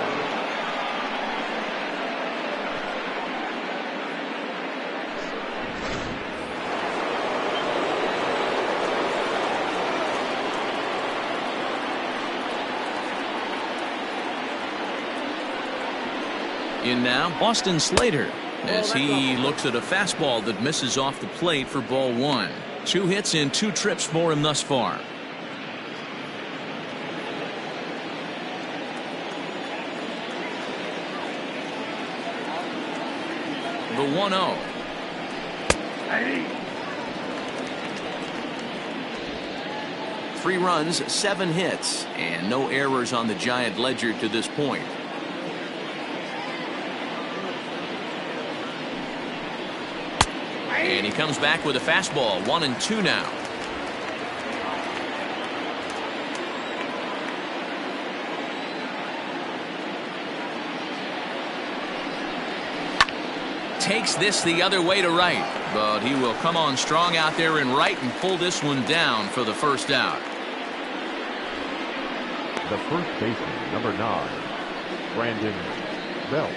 In now, Austin Slater, as he looks at a fastball that misses off the plate for ball one. 2 hits in 2 trips for him thus far. The 1-0. 3 runs, 7 hits, and no errors on the Giant ledger to this point. And he comes back with a fastball. 1-2 now. Takes this the other way to right, but he will come on strong out there in right and pull this one down for the first out. The first baseman, number 9, Brandon Belt.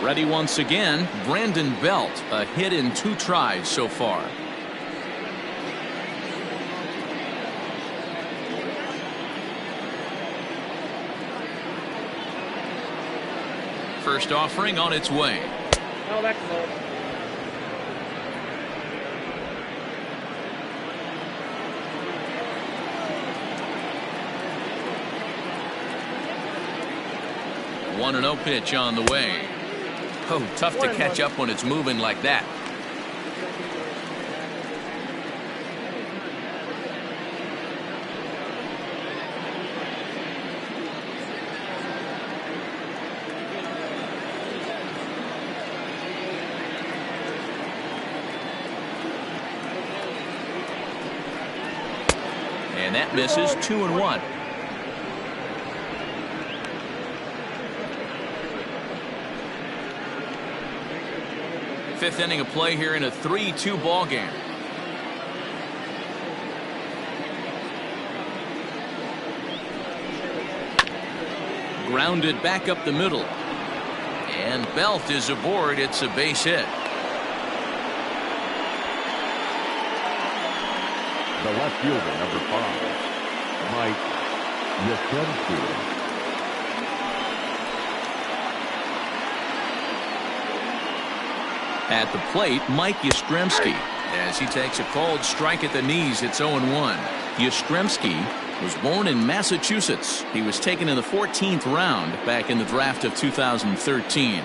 Ready once again, Brandon Belt, a hit in 2 tries so far. First offering on its way. Oh, that's low. One 1-0 pitch on the way. Oh, tough to catch up when it's moving like that. And that misses. 2-1. fifth inning of play here in a 3-2 ball game. Grounded back up the middle. And Belt is aboard. It's a base hit. The left fielder, number 5, Mike Yastrzemski. At the plate, Mike Yastrzemski. As he takes a cold strike at the knees, it's 0-1. Yastrzemski was born in Massachusetts. He was taken in the 14th round back in the draft of 2013.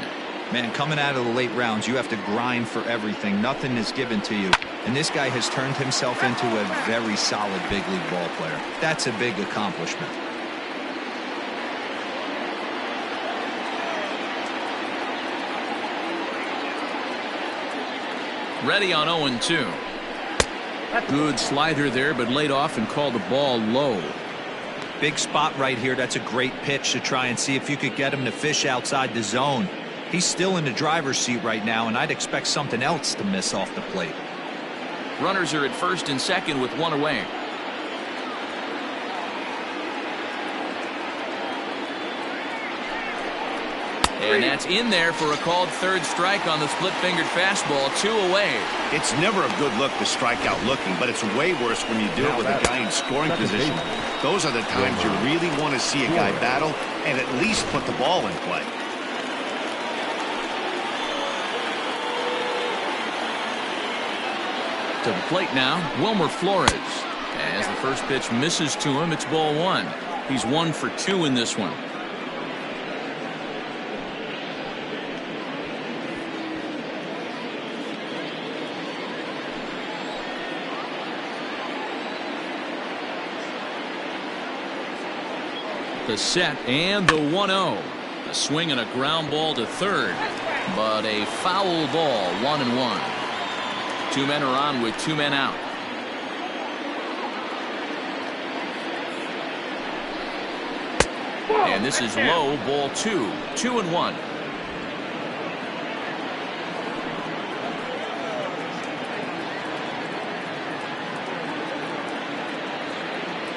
Man, coming out of the late rounds, you have to grind for everything. Nothing is given to you. And this guy has turned himself into a very solid big league ball player. That's a big accomplishment. Ready on 0-2. Good slider there, but laid off and called the ball low. Big spot right here. That's a great pitch to try and see if you could get him to fish outside the zone. He's still in the driver's seat right now, and I'd expect something else to miss off the plate. Runners are at first and second with one away. And that's in there for a called third strike on the split-fingered fastball. 2 away. It's never a good look to strike out looking, but it's way worse when you do it with a guy in scoring position. Those are the times you really want to see a guy battle and at least put the ball in play. To the plate now, Wilmer Flores. As the first pitch misses to him, it's ball 1. He's 1 for 2 in this one. The set and the 1-0. A swing and a ground ball to third, but a foul ball. 1-1. 2 men are on with 2 men out. And this is low, ball 2. 2-1.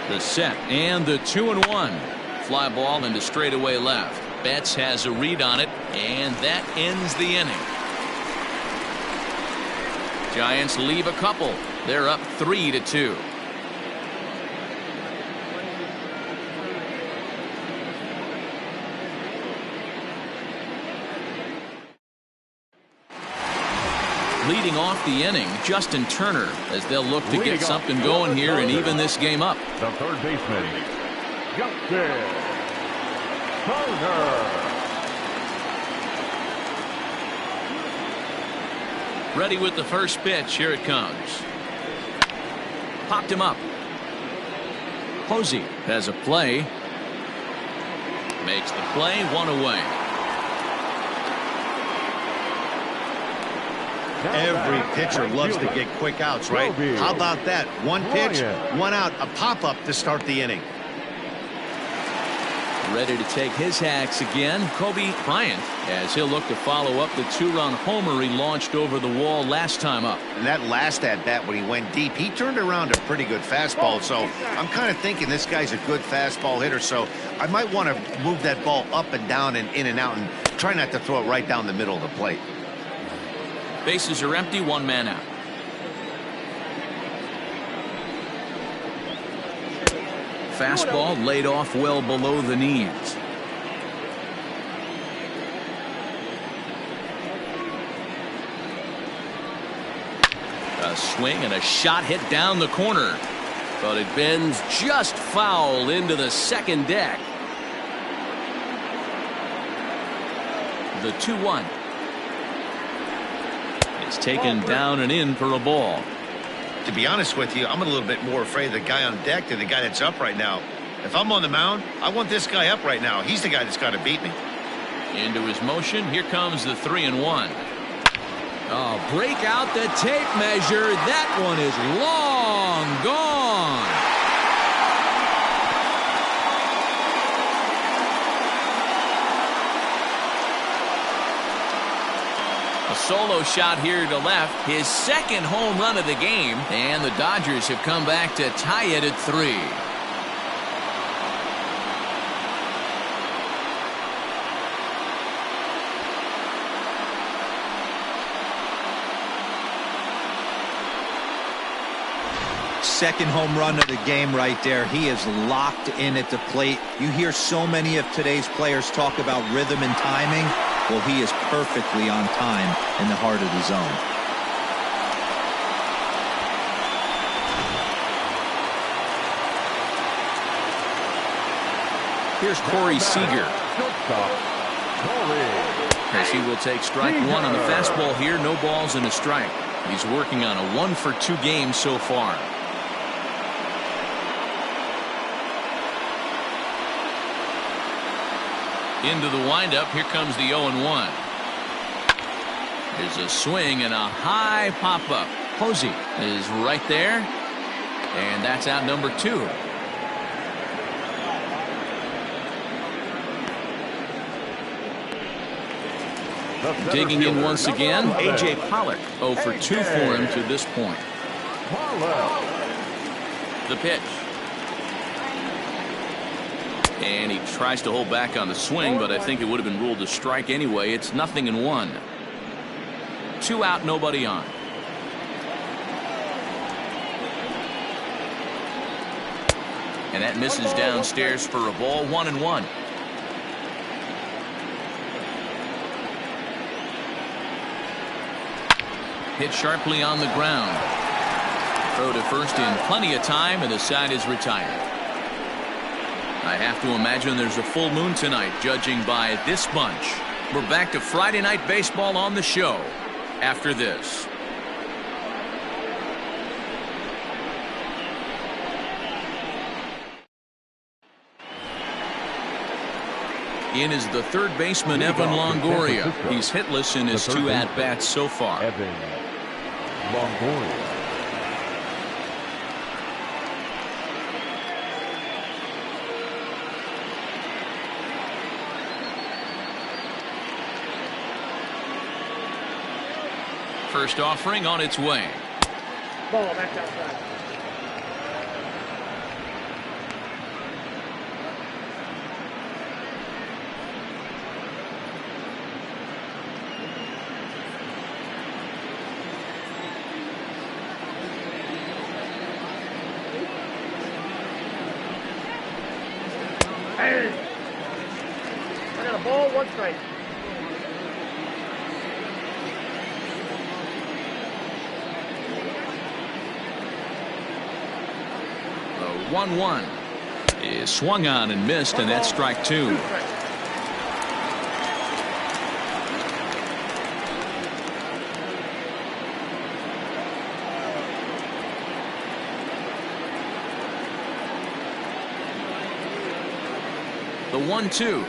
The set and the 2-1. Fly ball into straightaway left. Betts has a read on it, and that ends the inning. Giants leave a couple. They're up 3-2. Leading off the inning, Justin Turner, as they'll look to get something going here and even this game up. The third baseman, Justin Turner. Ready with the first pitch. Here it comes. Popped him up. Posey has a play. Makes the play. 1 away. Every pitcher loves to get quick outs, right? How about that? 1 pitch, 1 out, a pop-up to start the inning. Ready to take his hacks again, Kobe Bryant, as he'll look to follow up the 2-run homer he launched over the wall last time up. And that last at-bat when he went deep, he turned around a pretty good fastball. So I'm kind of thinking this guy's a good fastball hitter. So I might want to move that ball up and down and in and out and try not to throw it right down the middle of the plate. Bases are empty, 1 man out. Fastball laid off well below the knees. A swing and a shot hit down the corner, but it bends just foul into the second deck. The 2-1. It's taken down and in for a ball. To be honest with you, I'm a little bit more afraid of the guy on deck than the guy that's up right now. If I'm on the mound, I want this guy up right now. He's the guy that's got to beat me. Into his motion. Here comes the 3-1. Oh, break out the tape measure. That one is long gone. A solo shot here to left. His second home run of the game. And the Dodgers have come back to tie it at 3. Second home run of the game right there. He is locked in at the plate. You hear so many of today's players talk about rhythm and timing. Well, he is perfectly on time in the heart of the zone. Here's Corey Seager. As he will take strike 1 on the fastball here. No balls and a strike. He's working on a 1-for-2 game so far. Into the windup. Here comes the 0-1. There's a swing and a high pop-up. Posey is right there. And that's out number 2. Digging in once again, A.J. Pollock. 0 for 2 for him to this point. The pitch. And he tries to hold back on the swing, but I think it would have been ruled a strike anyway. It's 0-1. 2 out, nobody on. And that misses downstairs for a ball. 1-1. Hit sharply on the ground. Throw to first in plenty of time, and the side is retired. I have to imagine there's a full moon tonight, judging by this bunch. We're back to Friday Night Baseball on the show after this. In is the third baseman, Evan Longoria. He's hitless in his 2 at-bats so far. Evan Longoria. First offering on its way. Ball back outside. Hey. I got a ball, 1 strike. 1-1 is swung on and missed, and that's strike 2. The 1-2.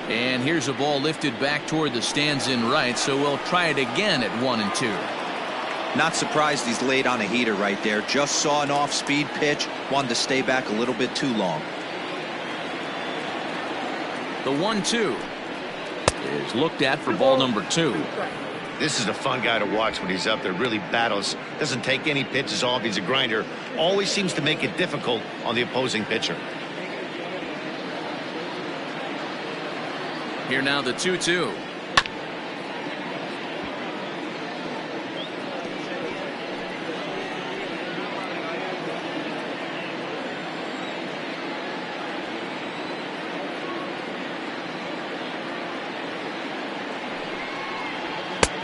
And here's a ball lifted back toward the stands in right, so we'll try it again at 1-2. Not surprised he's laid on a heater right there. Just saw an off-speed pitch. Wanted to stay back a little bit too long. The 1-2 is looked at for ball number 2. This is a fun guy to watch when he's up there. Really battles. Doesn't take any pitches off. He's a grinder. Always seems to make it difficult on the opposing pitcher. Here now the 2-2.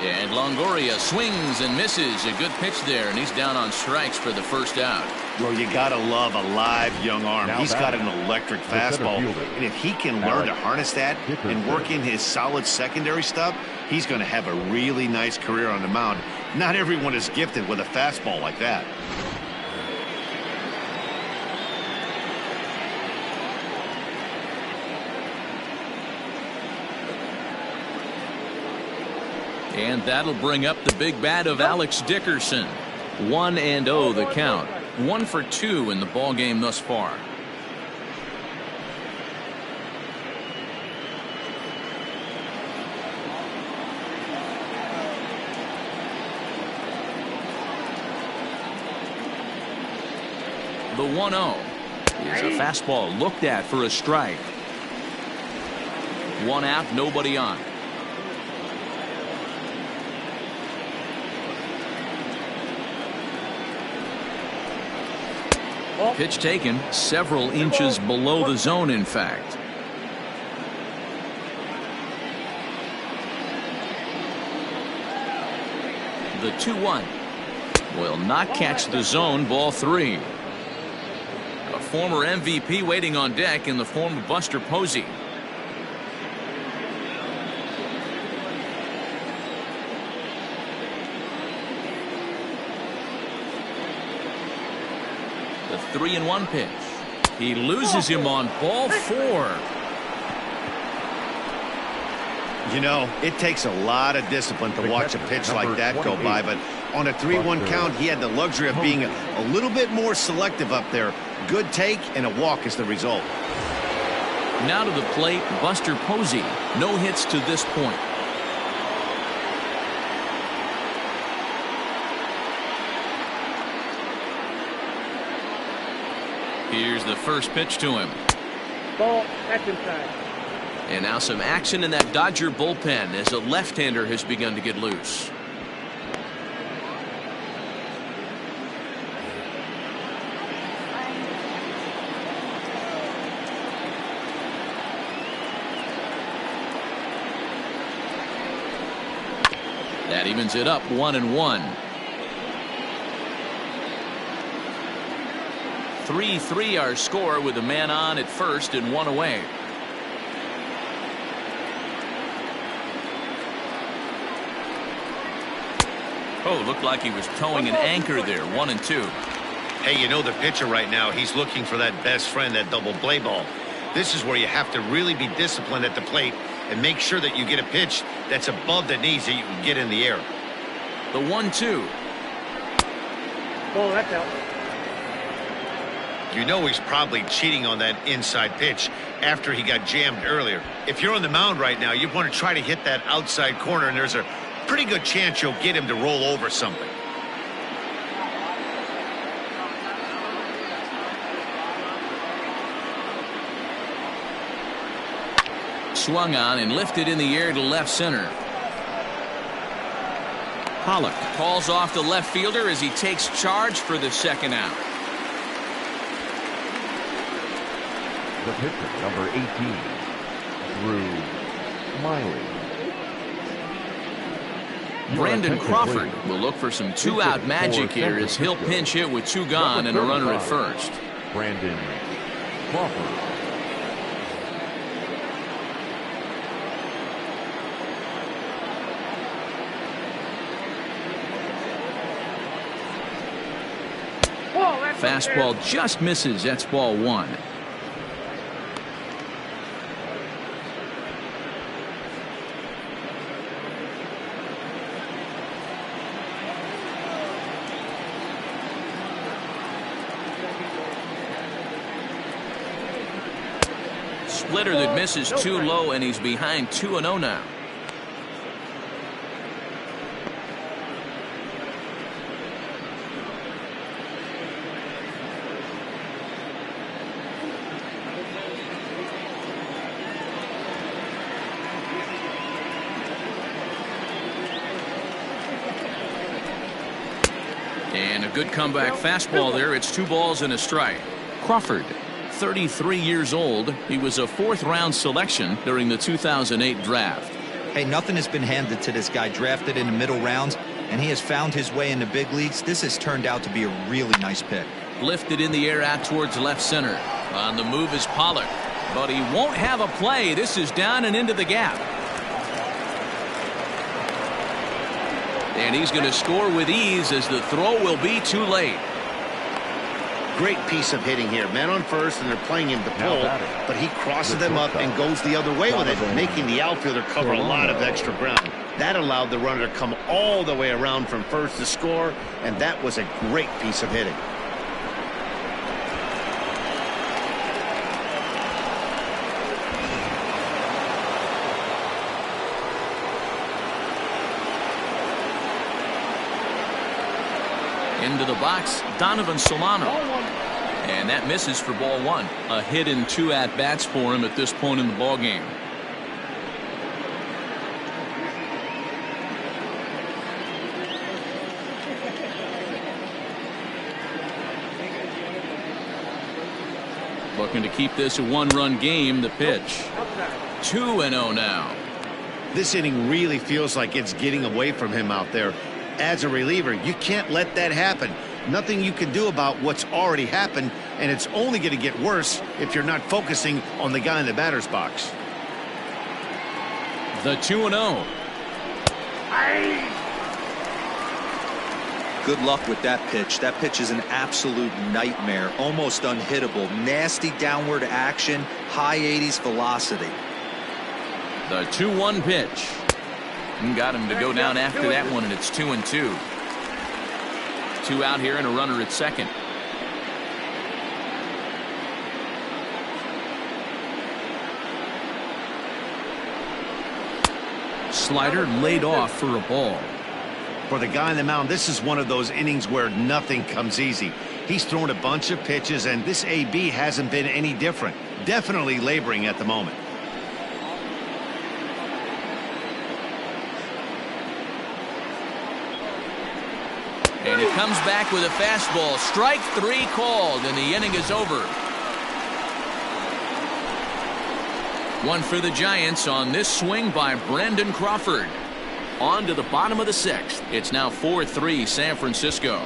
And Longoria swings and misses. A good pitch there, and he's down on strikes for the first out. Well, you gotta love a live young arm. Now He's got an electric fastball, and if he can learn to harness that and work in his solid secondary stuff, he's going to have a really nice career on the mound. Not everyone is gifted with a fastball like that. And that'll bring up the big bat of Alex Dickerson. 1-0 the count. 1 for 2 in the ball game thus far. The 1-0 is a fastball looked at for a strike. One out, nobody on. Pitch taken several inches below the zone, in fact. The 2-1 will not catch the zone. Ball 3. A former MVP waiting on deck in the form of Buster Posey. The 3-1 pitch. He loses him on ball 4. You know, it takes a lot of discipline to watch a pitch like that go by, but on a 3-1 count, he had the luxury of being a little bit more selective up there. Good take and a walk is the result. Now to the plate, Buster Posey. No hits to this point. Here's the first pitch to him. Ball, that's inside. And now some action in that Dodger bullpen as a left-hander has begun to get loose. That evens it up 1-1. 3-3 our score with a man on at first and one away. Oh, looked like he was towing an anchor there. 1-2. Hey, you know the pitcher right now, he's looking for that best friend, that double play ball. This is where you have to really be disciplined at the plate and make sure that you get a pitch that's above the knees that you can get in the air. The 1-2. Ball, that's out. You know he's probably cheating on that inside pitch after he got jammed earlier. If you're on the mound right now, you want to try to hit that outside corner, and there's a pretty good chance you'll get him to roll over something. Swung on and lifted in the air to left center. Pollock calls off the left fielder as he takes charge for the second out. The pitcher, number 18, Drew Smiley. Brandon Crawford will look for some two-out magic here as he'll pinch hit with two gone and a runner at first. Brandon Crawford. Fastball just misses. That's ball 1. Splitter that misses too low, and he's behind 2-0 now. And a good comeback fastball there. It's 2 balls and a strike. Crawford, 33 years old. He was a 4th-round selection during the 2008 draft. Hey, nothing has been handed to this guy. Drafted in the middle rounds, and he has found his way in the big leagues. This has turned out to be a really nice pick. Lifted in the air out towards left center. On the move is Pollock, but he won't have a play. This is down and into the gap. And he's going to score with ease as the throw will be too late. Great piece of hitting here. Man on first, and they're playing him to pull, but he crosses them up and goes the other way with it, making the outfielder cover a lot of extra ground. That allowed the runner to come all the way around from first to score, and that was a great piece of hitting. Into the box, Donovan Solano. And that misses for ball one. A hit and 2 at-bats for him at this point in the ballgame. Looking to keep this a one-run game. The pitch. 2-0 now. This inning really feels like it's getting away from him out there. As a reliever, you can't let that happen. Nothing you can do about what's already happened, and it's only going to get worse if you're not focusing on the guy in the batter's box. The 2-0. Good luck with that pitch. That pitch is an absolute nightmare. Almost unhittable. Nasty downward action. High 80s velocity. The 2-1 pitch. And got him to go down after that one, and it's 2-2. 2 out here and a runner at second. Slider laid off for a ball. For the guy on the mound, this is one of those innings where nothing comes easy. He's thrown a bunch of pitches, and this AB hasn't been any different. Definitely laboring at the moment. And it comes back with a fastball. Strike 3 called, and the inning is over. One for the Giants on this swing by Brandon Crawford. On to the bottom of the 6th. It's now 4-3 San Francisco.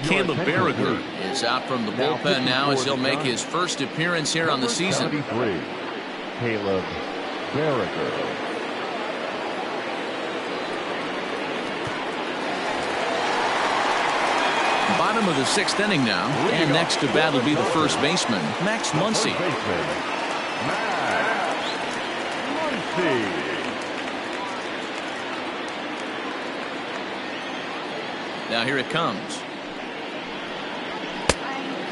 Caleb Berriger is out from the bullpen now as he'll make his first appearance here on the season. Caleb Berriger. Bottom of the 6th inning now, and next to bat will be the first baseman, Max Muncy. Now here it comes.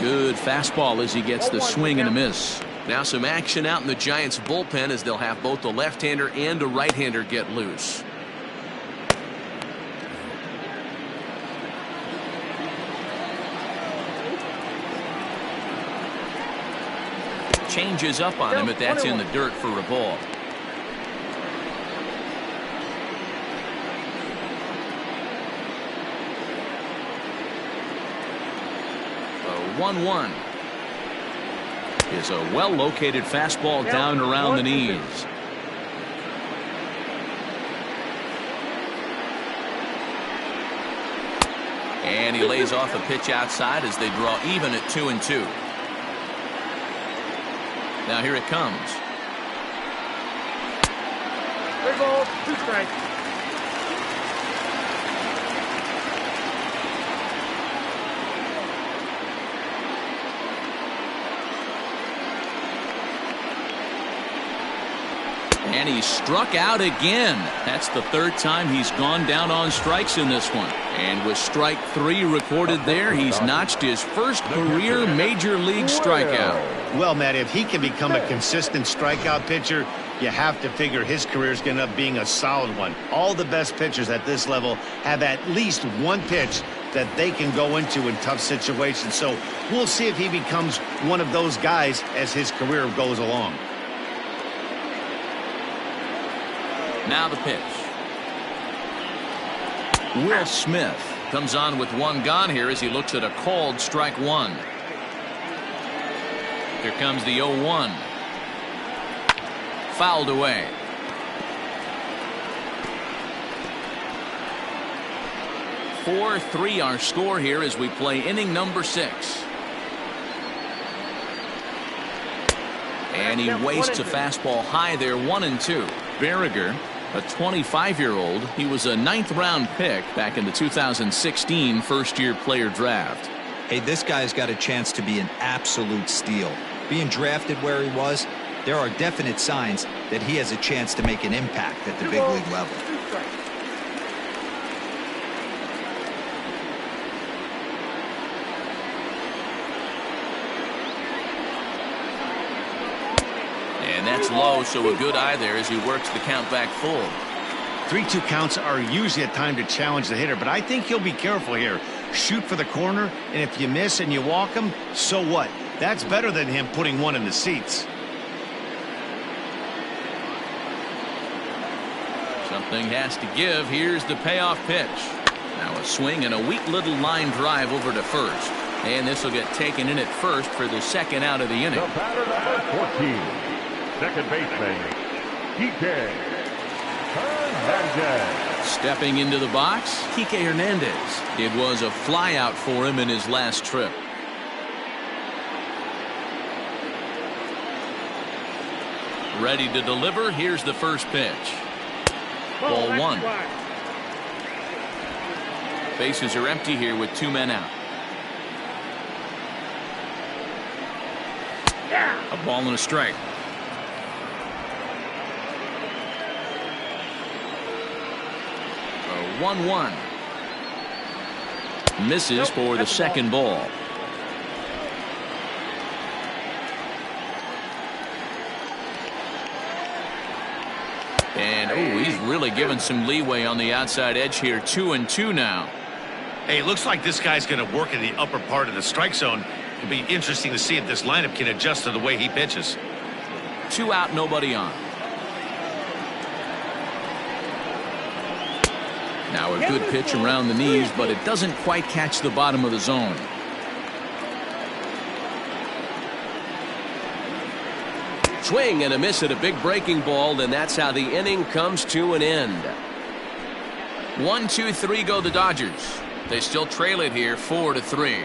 Good fastball as he gets the swing and a miss. Now some action out in the Giants bullpen as they'll have both the left-hander and a right-hander get loose. Changes up on him, but that's in the dirt for a ball. A 1-1. Is a well-located fastball down around the knees. And he lays off a pitch outside as they draw even at 2-2. Now here it comes. 3 balls, 2 strikes. And he struck out again. That's the 3rd time he's gone down on strikes in this one. And with strike 3 recorded there, he's notched his first career major league strikeout. Well, Matt, if he can become a consistent strikeout pitcher, you have to figure his career is going to end up being a solid one. All the best pitchers at this level have at least one pitch that they can go into in tough situations. So we'll see if he becomes one of those guys as his career goes along. Now the pitch. Will Smith comes on with 1 gone here as he looks at a called strike 1. Here comes the 0-1. Fouled away. (4-3) our score here as we play inning number 6. And he wastes a fastball high there, 1-2. Berriger, a 25-year-old, he was a 9th-round pick back in the 2016 first-year player draft. Hey, this guy's got a chance to be an absolute steal. Being drafted where he was, there are definite signs that he has a chance to make an impact at the big league level. And that's low, so a good eye there as he works the count back full. 3-2 counts are usually a time to challenge the hitter, but I think he'll be careful here. Shoot for the corner, and if you miss and you walk him, so what? That's better than him putting one in the seats. Something has to give. Here's the payoff pitch. Now a swing and a weak little line drive over to first. And this will get taken in at first for the second out of the inning. The batter number 14, second baseman, Kike Hernandez. Stepping into the box, Kike Hernandez. It was a flyout for him in his last trip. Ready to deliver. Here's the first pitch. Ball one. Bases are empty here with 2 men out. A ball and a strike. A 1-1. Misses for the second ball. And he's really given some leeway on the outside edge here. 2-2 now. Hey, it looks like this guy's going to work in the upper part of the strike zone. It'll be interesting to see if this lineup can adjust to the way he pitches. 2 out, nobody on. Now a good pitch around the knees, but it doesn't quite catch the bottom of the zone. Swing and a miss at a big breaking ball, and that's how the inning comes to an end. 1-2-3 go the Dodgers. They still trail it here 4-3.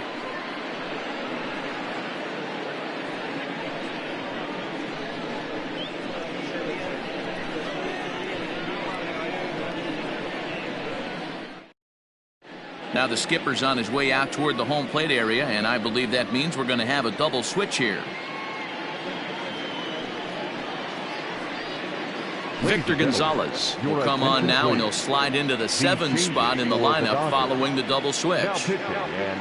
Now the skipper's on his way out toward the home plate area, and I believe that means we're going to have a double switch here. Victor Gonzalez will come on now, and he'll slide into the 7th spot in the lineup following the double switch.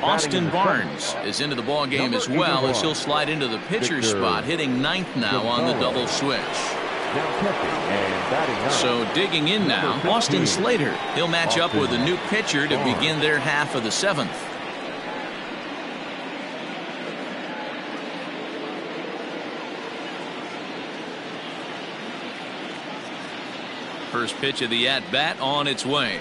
Austin Barnes is into the ball game as well, as he'll slide into the pitcher spot, hitting 9th now on the double switch. So digging in now, Austin Slater. He'll match up with a new pitcher to begin their half of the 7th. First pitch of the at-bat on its way.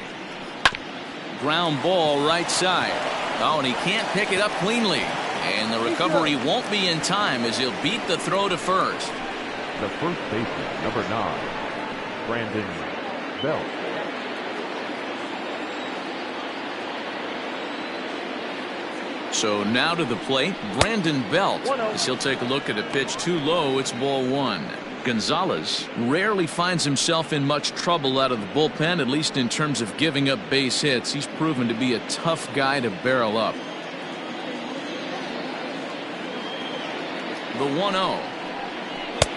Ground ball right side. Oh, and he can't pick it up cleanly. And the recovery won't be in time as he'll beat the throw to first. The first baseman, number 9, Brandon Belt. So now to the plate, Brandon Belt, as he'll take a look at a pitch too low. It's ball 1. Gonzalez rarely finds himself in much trouble out of the bullpen, at least in terms of giving up base hits. He's proven to be a tough guy to barrel up. The 1-0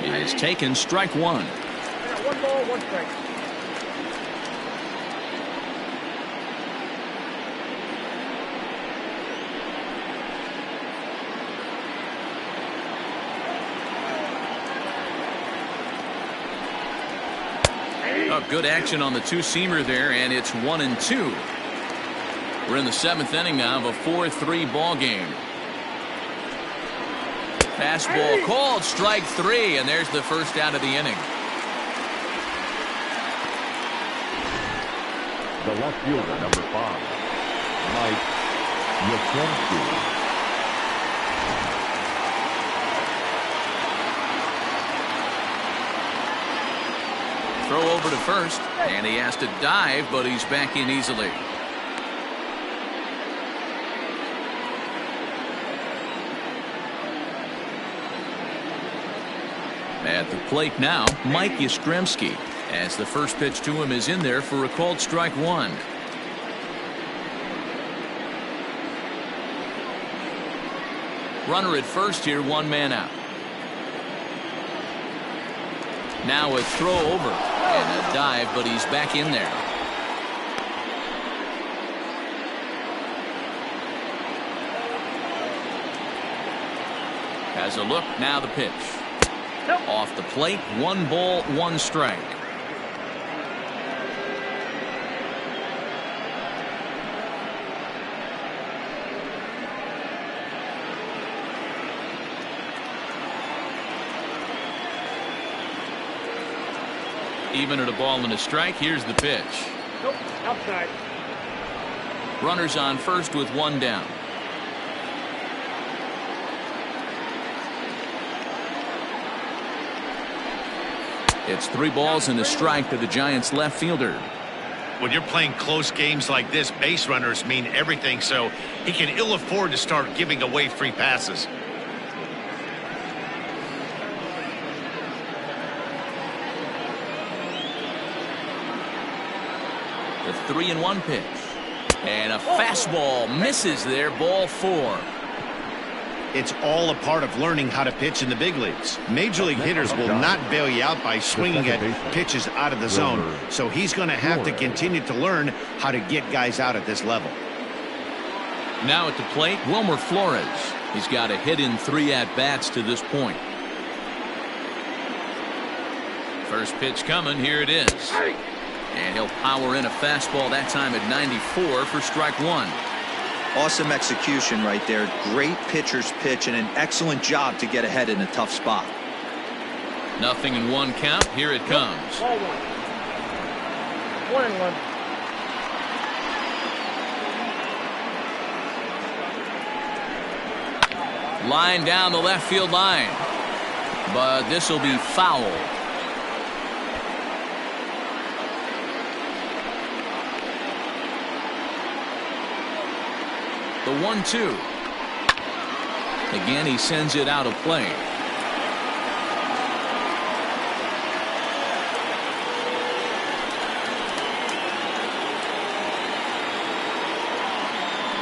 is taken, strike 1. 1 ball, 1 strike. Good action on the two-seamer there, and it's 1-2. We're in the 7th inning now of a 4-3 ball game. Fastball called, strike 3, and there's the first out of the inning. The left fielder, number 5, Mike Yastrzemski. Throw over to first, and he has to dive, but he's back in easily. At the plate now, Mike Yastrzemski, as the first pitch to him is in there for a called strike 1. Runner at first here, 1 man out. Now a throw over and a dive, but he's back in there. Has a look, now the pitch. Off the plate, 1 ball, 1 strike. Even at a ball and a strike, here's the pitch. Nope, outside. Runners on first with one down. It's 3 balls and a strike to the Giants left fielder. When you're playing close games like this, base runners mean everything, so he can ill afford to start giving away free passes. The 3-1 pitch. And a fastball misses there, ball 4. It's all a part of learning how to pitch in the big leagues. Major league hitters will not bail you out by swinging at pitches out of the zone, so he's going to have to continue to learn how to get guys out at this level. Now at the plate, Wilmer Flores. He's got a hit in 3 at-bats to this point. First pitch coming, here it is. And he'll power in a fastball that time at 94 for strike 1. Awesome execution right there. Great pitcher's pitch and an excellent job to get ahead in a tough spot. 0-1 count. Here it comes. Ball 1. 1-1. Line down the left field line. But this will be foul. The 1-2. Again, he sends it out of play.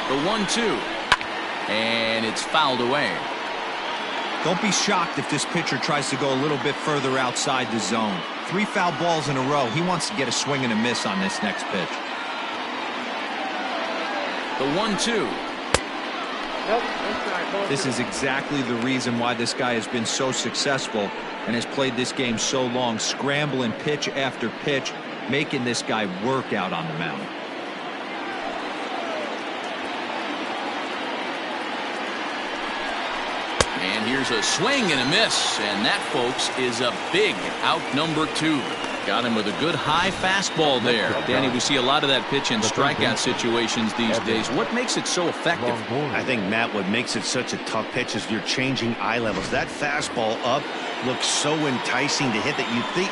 The 1-2. And it's fouled away. Don't be shocked if this pitcher tries to go a little bit further outside the zone. 3 foul balls in a row. He wants to get a swing and a miss on this next pitch. The 1-2. This is exactly the reason why this guy has been so successful and has played this game so long, scrambling pitch after pitch, making this guy work out on the mound. And here's a swing and a miss, and that, folks, is a big out number 2. Got him with a good high fastball there. Danny, we see a lot of that pitch in strikeout situations these days. What makes it so effective? I think, Matt, what makes it such a tough pitch is you're changing eye levels. That fastball up looks so enticing to hit that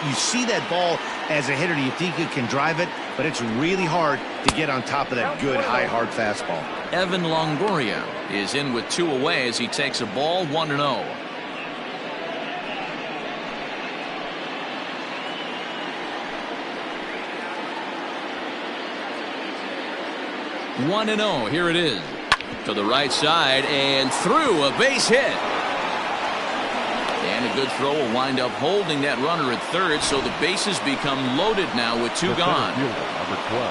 you see that ball as a hitter, you think you can drive it, but it's really hard to get on top of that good high hard fastball. Evan Longoria is in with 2 away as he takes a ball 1-0. Here it is. To the right side and through, a base hit. And a good throw will wind up holding that runner at third, so the bases become loaded now with 2 gone.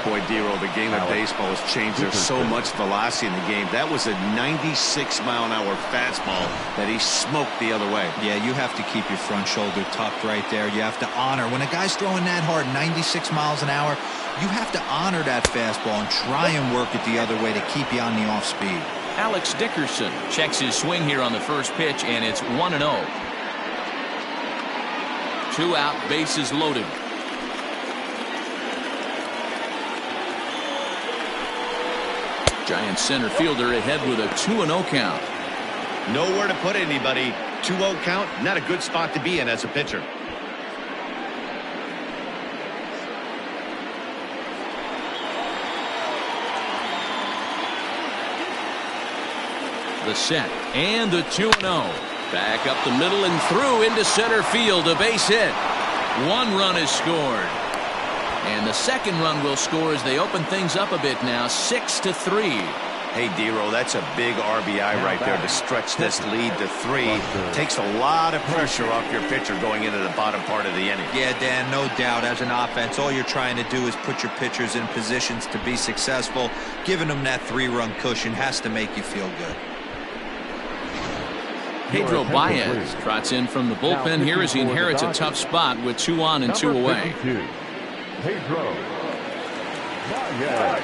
Boy, Dero, the game of baseball has changed. There's so much velocity in the game. That was a 96-mile-an-hour fastball that he smoked the other way. Yeah, you have to keep your front shoulder tucked right there. You have to honor. When a guy's throwing that hard, 96 miles an hour, you have to honor that fastball and try and work it the other way to keep you on the off speed. Alex Dickerson checks his swing here on the first pitch, and it's 1-0. 2 out, bases loaded. Giants center fielder ahead with a 2-0 count. Nowhere to put anybody. 2-0 count, not a good spot to be in as a pitcher. The set and the 2-0. Back up the middle and through into center field. A base hit. 1 run is scored. And the second run will score as they open things up a bit now, 6-3. Hey, Dero, that's a big RBI right there to stretch this lead to 3. Takes a lot of pressure off your pitcher going into the bottom part of the inning. Yeah, Dan, no doubt. As an offense, all you're trying to do is put your pitchers in positions to be successful. Giving them that 3-run cushion has to make you feel good. Pedro Baez trots in from the bullpen here as he inherits a tough spot with 2 on and 2 away. Pedro Baez.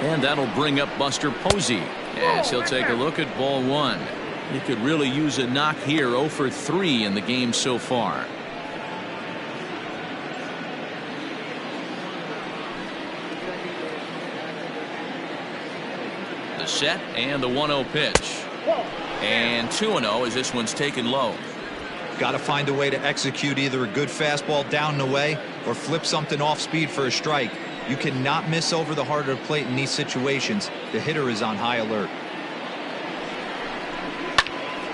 And that'll bring up Buster Posey as he'll take a look at ball one. He could really use a knock here. 0 for 3 in the game so far. The set and the 1-0 pitch. And 2-0 as this one's taken low. Got to find a way to execute either a good fastball down and away or flip something off speed for a strike. You cannot miss over the heart of the plate in these situations. The hitter is on high alert.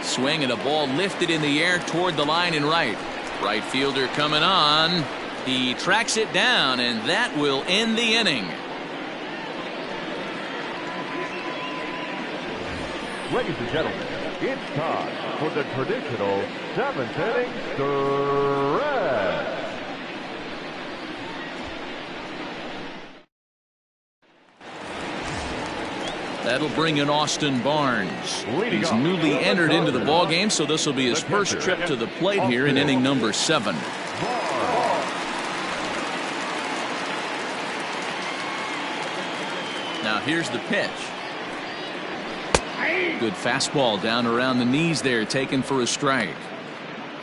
Swing and a ball lifted in the air toward the line and right. Right fielder coming on. He tracks it down, and that will end the inning. Ladies and gentlemen, it's time for the traditional 7th inning stretch. That'll bring in Austin Barnes. He's newly entered into the ballgame, so this will be his first trip to the plate here in inning number 7. Now here's the pitch. Good fastball down around the knees there, taken for a strike.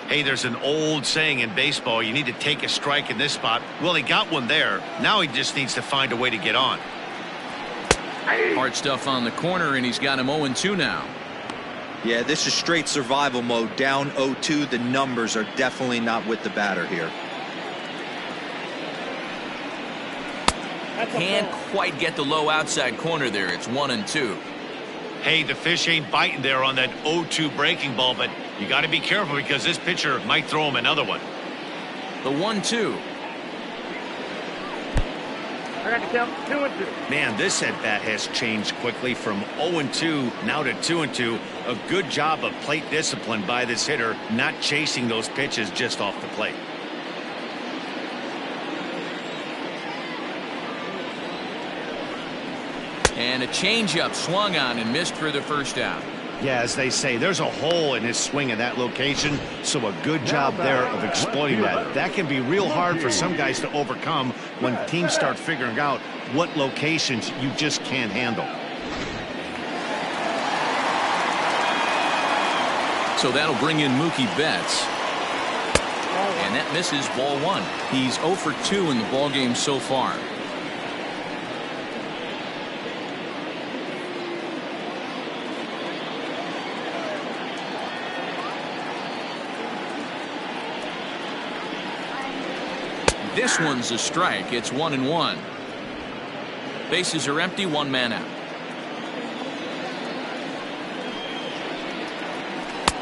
Hey, there's an old saying in baseball, you need to take a strike in this spot. Well, he got one there. Now he just needs to find a way to get on. Hard stuff on the corner, and he's got him 0-2 now. Yeah, this is straight survival mode. Down 0-2. The numbers are definitely not with the batter here. Can't quite get the low outside corner there. It's 1-2. Hey, the fish ain't biting there on that 0-2 breaking ball, but you got to be careful because this pitcher might throw him another one. The 1-2. I got to count 2-2. Man, this at bat has changed quickly from 0-2 now to 2-2. A good job of plate discipline by this hitter, not chasing those pitches just off the plate. And a changeup swung on and missed for the first out. Yeah, as they say, there's a hole in his swing in that location, so a good job there of exploiting that. That can be real hard for some guys to overcome when teams start figuring out what locations you just can't handle. So that'll bring in Mookie Betts. And that misses ball one. He's 0 for 2 in the ballgame so far. This one's a strike. It's 1-1. Bases are empty, 1 man out.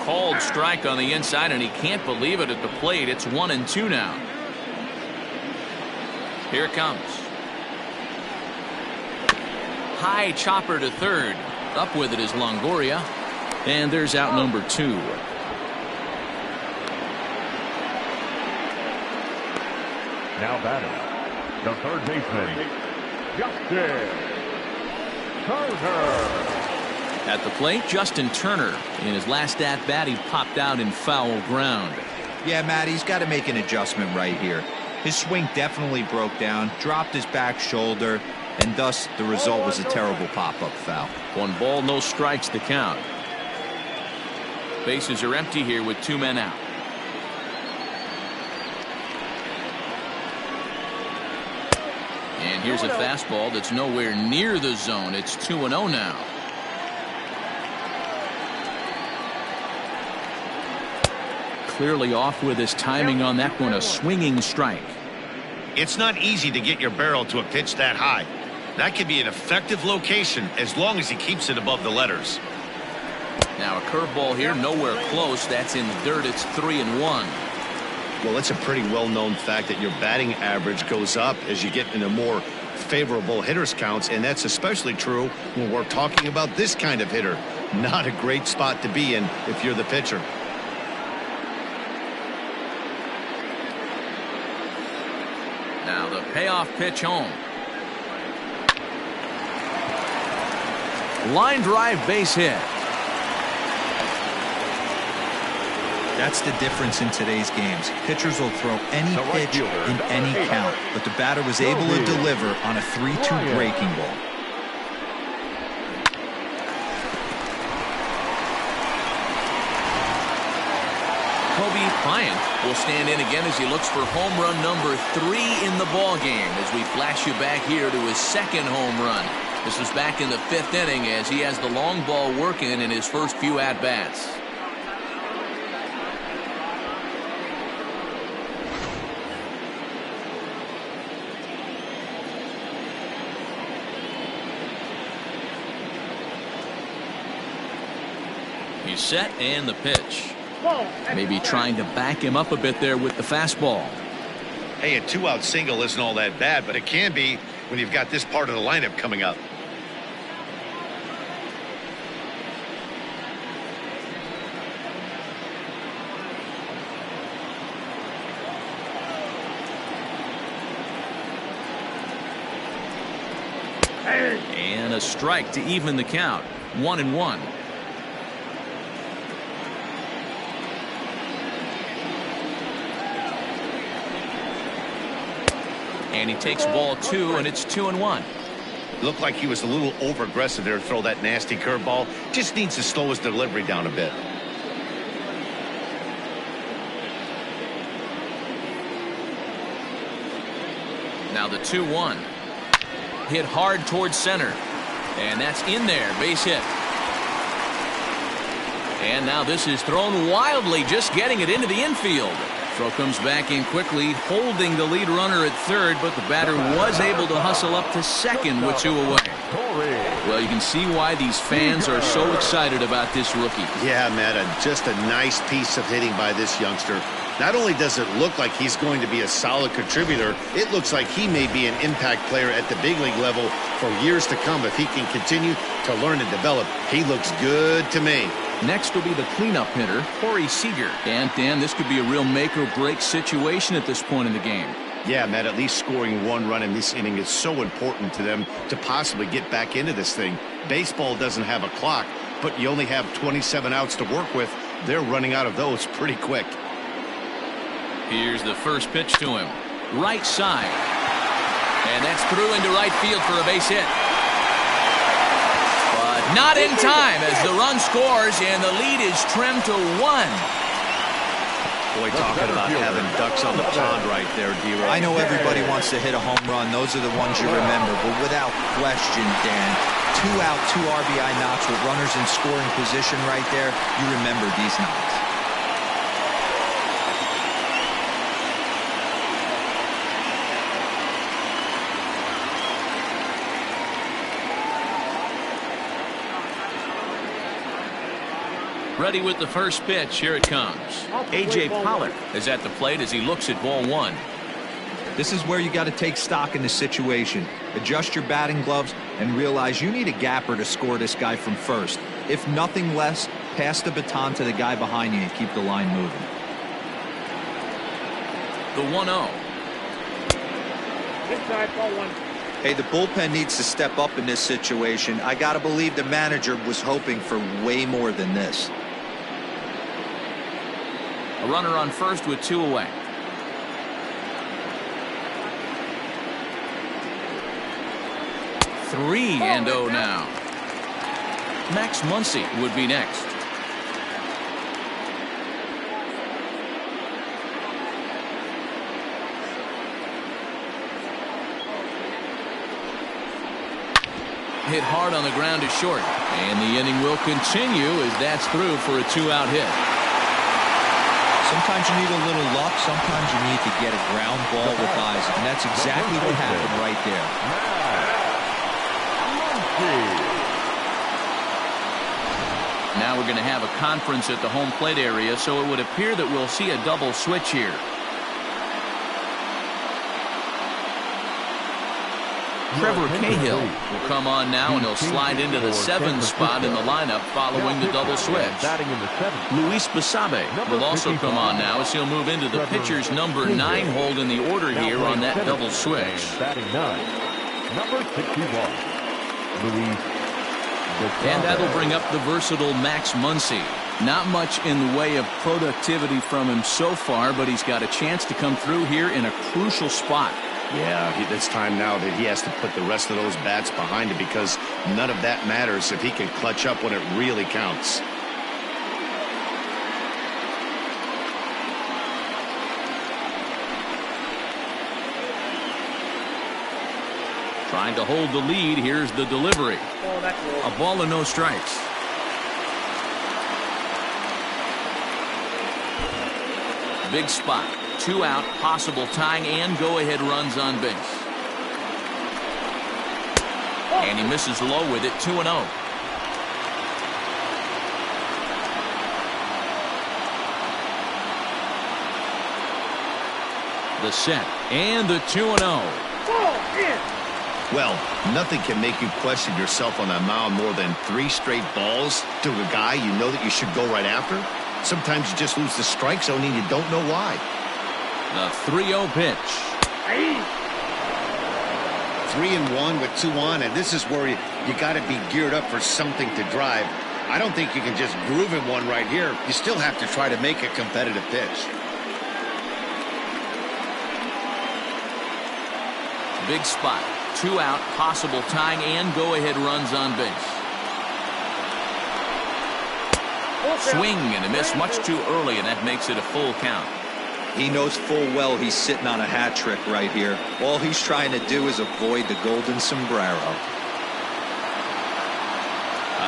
Called strike on the inside, and he can't believe it at the plate. It's 1-2 now. Here it comes. High chopper to third. Up with it is Longoria. And there's out number 2. Now batting, the third baseman, Justin Turner. At the plate, Justin Turner. In his last at-bat, he popped out in foul ground. Yeah, Matt, he's got to make an adjustment right here. His swing definitely broke down, dropped his back shoulder, and thus the result was a terrible pop-up foul. 1 ball, no strikes to count. Bases are empty here with 2 men out. And here's a fastball that's nowhere near the zone. It's 2-0 now. Clearly off with his timing on that one. A swinging strike. It's not easy to get your barrel to a pitch that high. That could be an effective location as long as he keeps it above the letters. Now a curveball here, nowhere close. That's in the dirt. It's 3-1. Well, it's a pretty well-known fact that your batting average goes up as you get into more favorable hitters counts, and that's especially true when we're talking about this kind of hitter. Not a great spot to be in if you're the pitcher. Now the payoff pitch home. Line drive, base hit. That's the difference in today's games. Pitchers will throw any pitch in any count, but the batter was able to deliver on a 3-2 breaking ball. Kobe Bryant will stand in again as he looks for home run number 3 in the ball game as we flash you back here to his second home run. This was back in the 5th inning as he has the long ball working in his first few at-bats. He's set and the pitch. Maybe trying to back him up a bit there with the fastball. Hey, a 2-out single isn't all that bad, but it can be when you've got this part of the lineup coming up. And a strike to even the count. 1-1. And he takes ball 2, and it's 2-1. Looked like he was a little over-aggressive there to throw that nasty curveball. Just needs to slow his delivery down a bit. Now the 2-1. Hit hard towards center. And that's in there. Base hit. And now this is thrown wildly, just getting it into the infield. Throw comes back in quickly, holding the lead runner at third, but the batter was able to hustle up to second with 2 away. Well, you can see why these fans are so excited about this rookie. Yeah, Matt, just a nice piece of hitting by this youngster. Not only does it look like he's going to be a solid contributor, it looks like he may be an impact player at the big league level for years to come if he can continue to learn and develop. He looks good to me. Next will be the cleanup hitter, Corey Seager. And, Dan, this could be a real make-or-break situation at this point in the game. Yeah, Matt, at least scoring 1 run in this inning is so important to them to possibly get back into this thing. Baseball doesn't have a clock, but you only have 27 outs to work with. They're running out of those pretty quick. Here's the first pitch to him. Right side. And that's through into right field for a base hit. Not in time as the run scores and the lead is trimmed to 1. Boy, talking about having ducks on the pond right there, D-Ray. I know everybody wants to hit a home run. Those are the ones you remember. But without question, Dan, 2 out, 2 RBI knocks with runners in scoring position right there. You remember these knocks. Ready with the first pitch. Here it comes. A.J. Pollock is at the plate as he looks at ball 1. This is where you got to take stock in the situation. Adjust your batting gloves and realize you need a gapper to score this guy from first. If nothing less, pass the baton to the guy behind you and keep the line moving. The 1-0. Inside, ball 1. Hey, the bullpen needs to step up in this situation. I got to believe the manager was hoping for way more than this. A runner on first with 2 away. Three and 0 now. Max Muncy would be next. Hit hard on the ground to short. And the inning will continue as that's through for a 2-out hit. Sometimes you need a little luck. Sometimes you need to get a ground ball with eyes. And that's exactly what happened right there. Now we're going to have a conference at the home plate area, so it would appear that we'll see a double switch here. Trevor Cahill will come on now, and he'll slide into the 7th spot in the lineup following the double switch. Luis Basabe will also come on now as he'll move into the pitcher's number 9 hold in the order here on that double switch. Number 61, Luis Basabe. And that'll bring up the versatile Max Muncy. Not much in the way of productivity from him so far, but he's got a chance to come through here in a crucial spot. Yeah, it's time now that he has to put the rest of those bats behind him because none of that matters if he can clutch up when it really counts. Trying to hold the lead. Here's the delivery. Oh, that's low. A ball and no strikes. Big spot. 2 out, possible tying and go-ahead runs on base. And he misses low with it, 2-0. The set and the 2-0. Well, nothing can make you question yourself on that mound more than 3 straight balls to a guy you know that you should go right after. Sometimes you just lose the strike zone and you don't know why. The 3-0 pitch. 3-1 with 2 on, and this is where you got to be geared up for something to drive. I don't think you can just groove in one right here. You still have to try to make a competitive pitch. Big spot. 2 out, possible tying and go-ahead runs on base. Swing and a miss much too early, and that makes it a full count. He knows full well he's sitting on a hat trick right here. All he's trying to do is avoid the golden sombrero.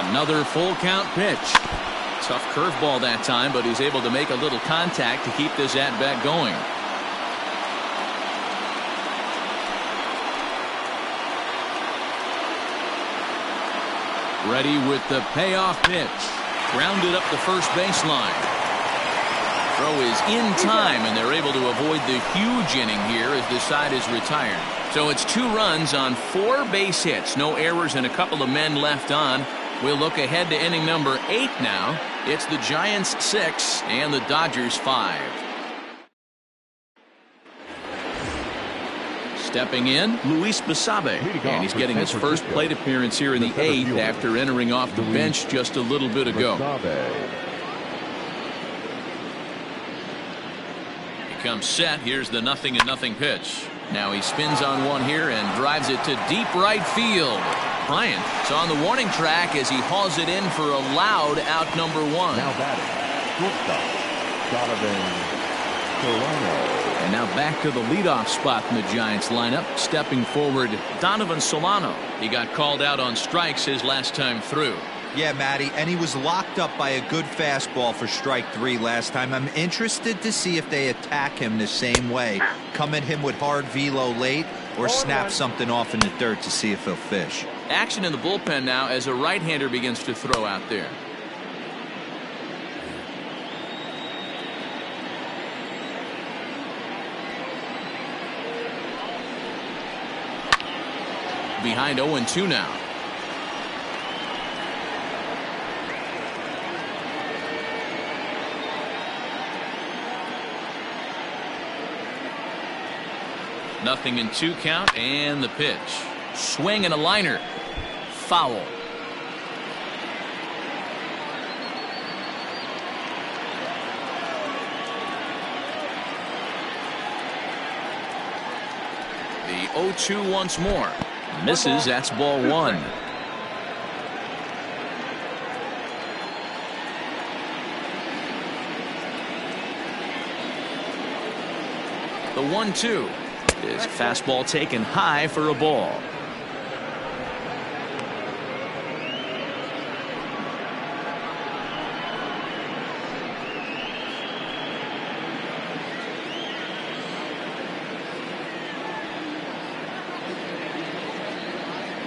Another full count pitch. Tough curveball that time, but he's able to make a little contact to keep this at-bat going. Ready with the payoff pitch. Grounded up the first baseline. Throw is in time, and they're able to avoid the huge inning here as the side is retired. So it's 2 runs on 4 base hits. No errors and a couple of men left on. We'll look ahead to inning number 8 now. It's the Giants 6 and the Dodgers 5. Stepping in, Luis Basabe, and he's getting his first plate appearance here in the 8th after entering off the bench just a little bit ago. He comes set. Here's the 0-0 pitch. Now he spins on one here and drives it to deep right field. Bryant is on the warning track as he hauls it in for a loud out number 1. Now batting, shortstop, Donovan Solano. And now back to the leadoff spot in the Giants lineup. Stepping forward, Donovan Solano. He got called out on strikes his last time through. Yeah, Matty, and he was locked up by a good fastball for strike 3 last time. I'm interested to see if they attack him the same way. Come at him with hard velo late or snap something off in the dirt to see if he'll fish. Action in the bullpen now as a right-hander begins to throw out there. Behind 0-2 now. Nothing in 2 count, and the pitch. Swing and a liner. Foul. The 0-2 once more. Misses. That's ball 1. The 1-2 is fastball taken high for a ball.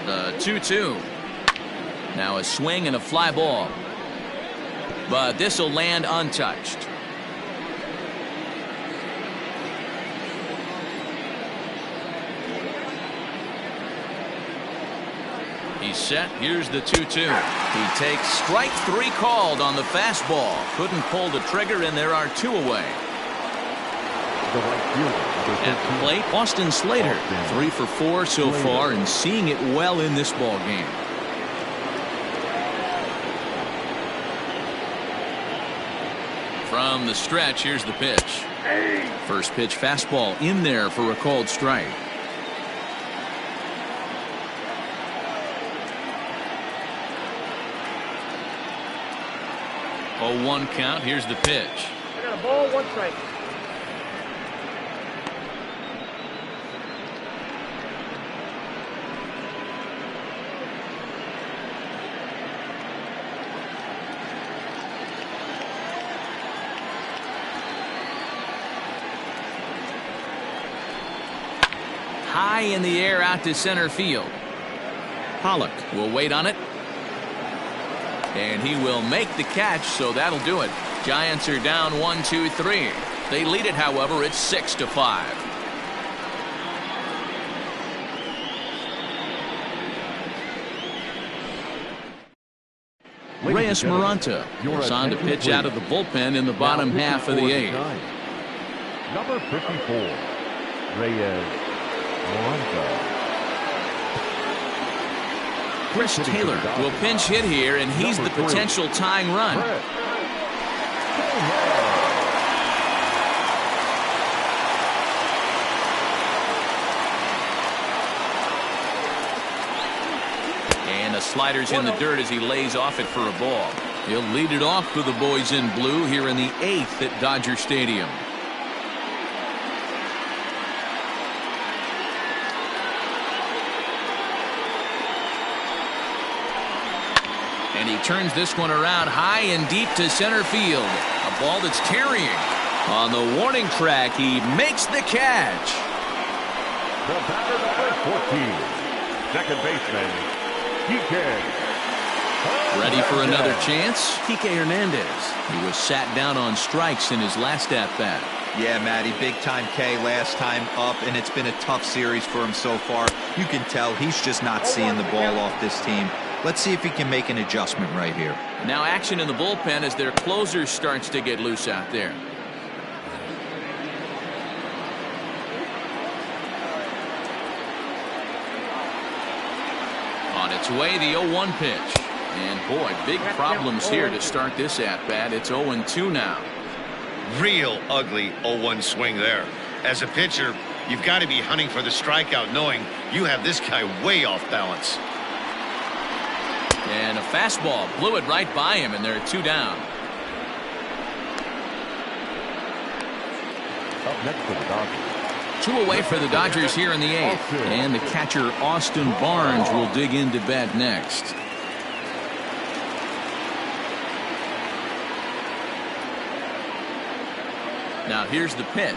The 2-2. Now a swing and a fly ball. But this will land untouched. He's set. Here's the 2-2. He takes strike 3 called on the fastball. Couldn't pull the trigger, and there are 2 away. At the plate, Austin Slater, 3 for 4 so far, and seeing it well in this ball game. From the stretch, here's the pitch. First pitch fastball in there for a called strike. 0-1 count. Here's the pitch. I got a ball, 1 strike. high in the air out to center field. Pollock will wait on it. And he will make the catch, so that'll do it. Giants are down 1-2-3. They lead it, however, it's 6-5. Reyes Maranta is on to pitch out of the bullpen in the bottom half of the eighth. Number 54, Reyes Maranta. Chris Taylor will pinch hit here, and he's the potential tying run. And the slider's in the dirt as he lays off it for a ball. He'll lead it off for the boys in blue here in the eighth at Dodger Stadium. And he turns this one around high and deep to center field. A ball that's carrying. On the warning track, he makes the catch. The batter number 14, second baseman, Kike. Ready for another chance? Kike Hernandez. He was sat down on strikes in his last at-bat. Yeah, Matty, big-time K last time up, and it's been a tough series for him so far. You can tell he's just not seeing the ball off this team. Let's see if he can make an adjustment right here. Now action in the bullpen as their closer starts to get loose out there. On its way, the 0-1 pitch. And boy, big problems here to start this at-bat. It's 0-2 now. Real ugly 0-1 swing there. As a pitcher, you've got to be hunting for the strikeout, knowing you have this guy way off balance. And a fastball blew it right by him, and there are 2 down. Up next for the Dodgers. 2 away for the Dodgers here in the eighth. And the catcher, Austin Barnes, will dig into bat next. Now here's the pitch.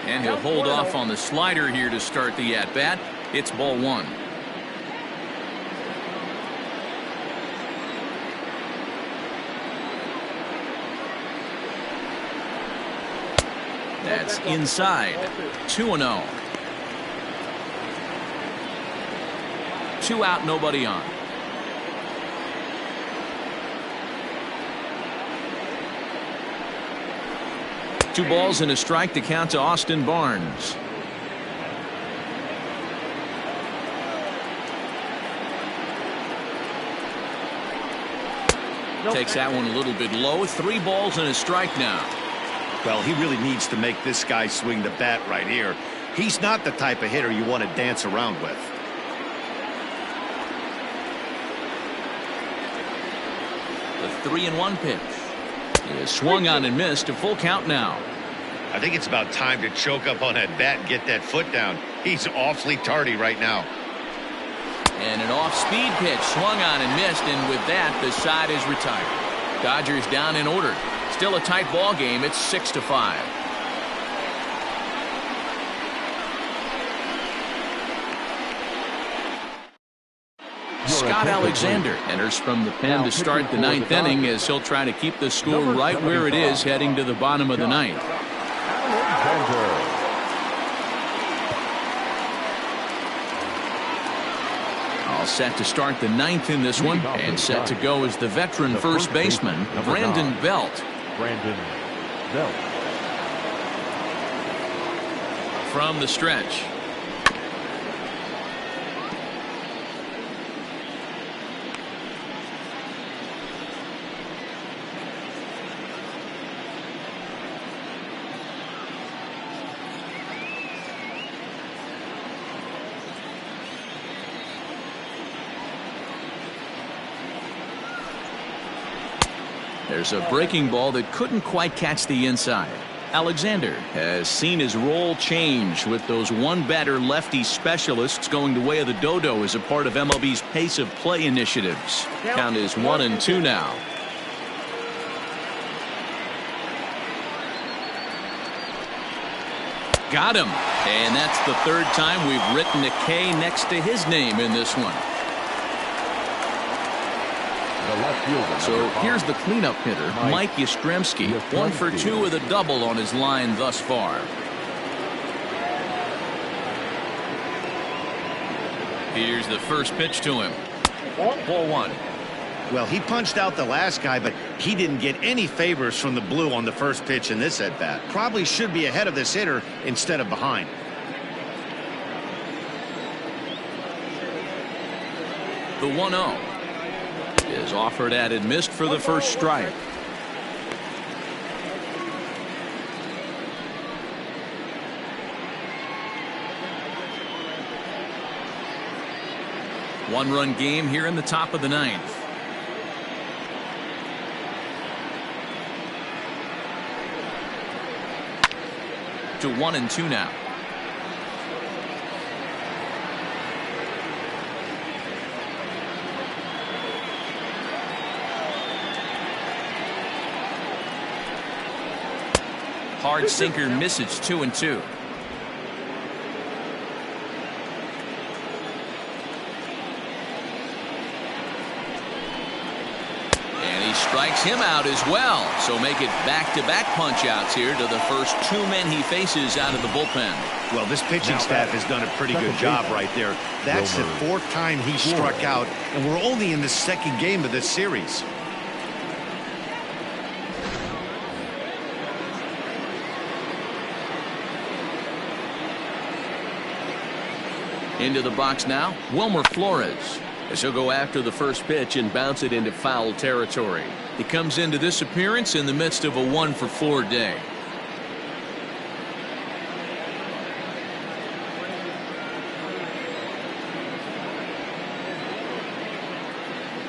And he'll hold off on the slider here to start the at-bat. It's ball 1. That's inside. 2-0. 2 out, nobody on. Two balls and a strike to count to Austin Barnes. Takes that one a little bit low. 3 balls and a strike now. Well, he really needs to make this guy swing the bat right here. He's not the type of hitter you want to dance around with. The 3-1 pitch. He is swung on and missed. A full count now. I think it's about time to choke up on that bat and get that foot down. He's awfully tardy right now. And an off-speed pitch swung on and missed, and with that, the side is retired. Dodgers down in order. Still a tight ball game. It's 6-5. Scott Alexander enters from the pen to start the 9th inning as he'll try to keep the score right where it is heading to the bottom of the 9th. All set to start the 9th in this one, and set to go is the veteran first baseman, Brandon Belt. From the stretch. There's a breaking ball that couldn't quite catch the inside. Alexander has seen his role change with those one-batter lefty specialists going the way of the dodo as a part of MLB's pace of play initiatives. Count is 1-2 now. Got him. And that's the third time we've written a K next to his name in this one. So here's the cleanup hitter, Mike Yastrzemski. 1 for 2 with a double on his line thus far. Here's the first pitch to him. Ball 1. Well, he punched out the last guy, but he didn't get any favors from the blue on the first pitch in this at-bat. Probably should be ahead of this hitter instead of behind. The 1-0 is offered at and missed for the first strike. One-run game here in the top of the 9th. To 1-2 now. Hard sinker misses. 2-2. And he strikes him out as well. So make it back-to-back punch-outs here to the first 2 men he faces out of the bullpen. Well, this pitching staff has done a pretty good job right there. That's the 4th time he struck out, and we're only in the 2nd game of this series. Into the box now, Wilmer Flores, as he'll go after the first pitch and bounce it into foul territory. He comes into this appearance in the midst of a 1 for 4 day.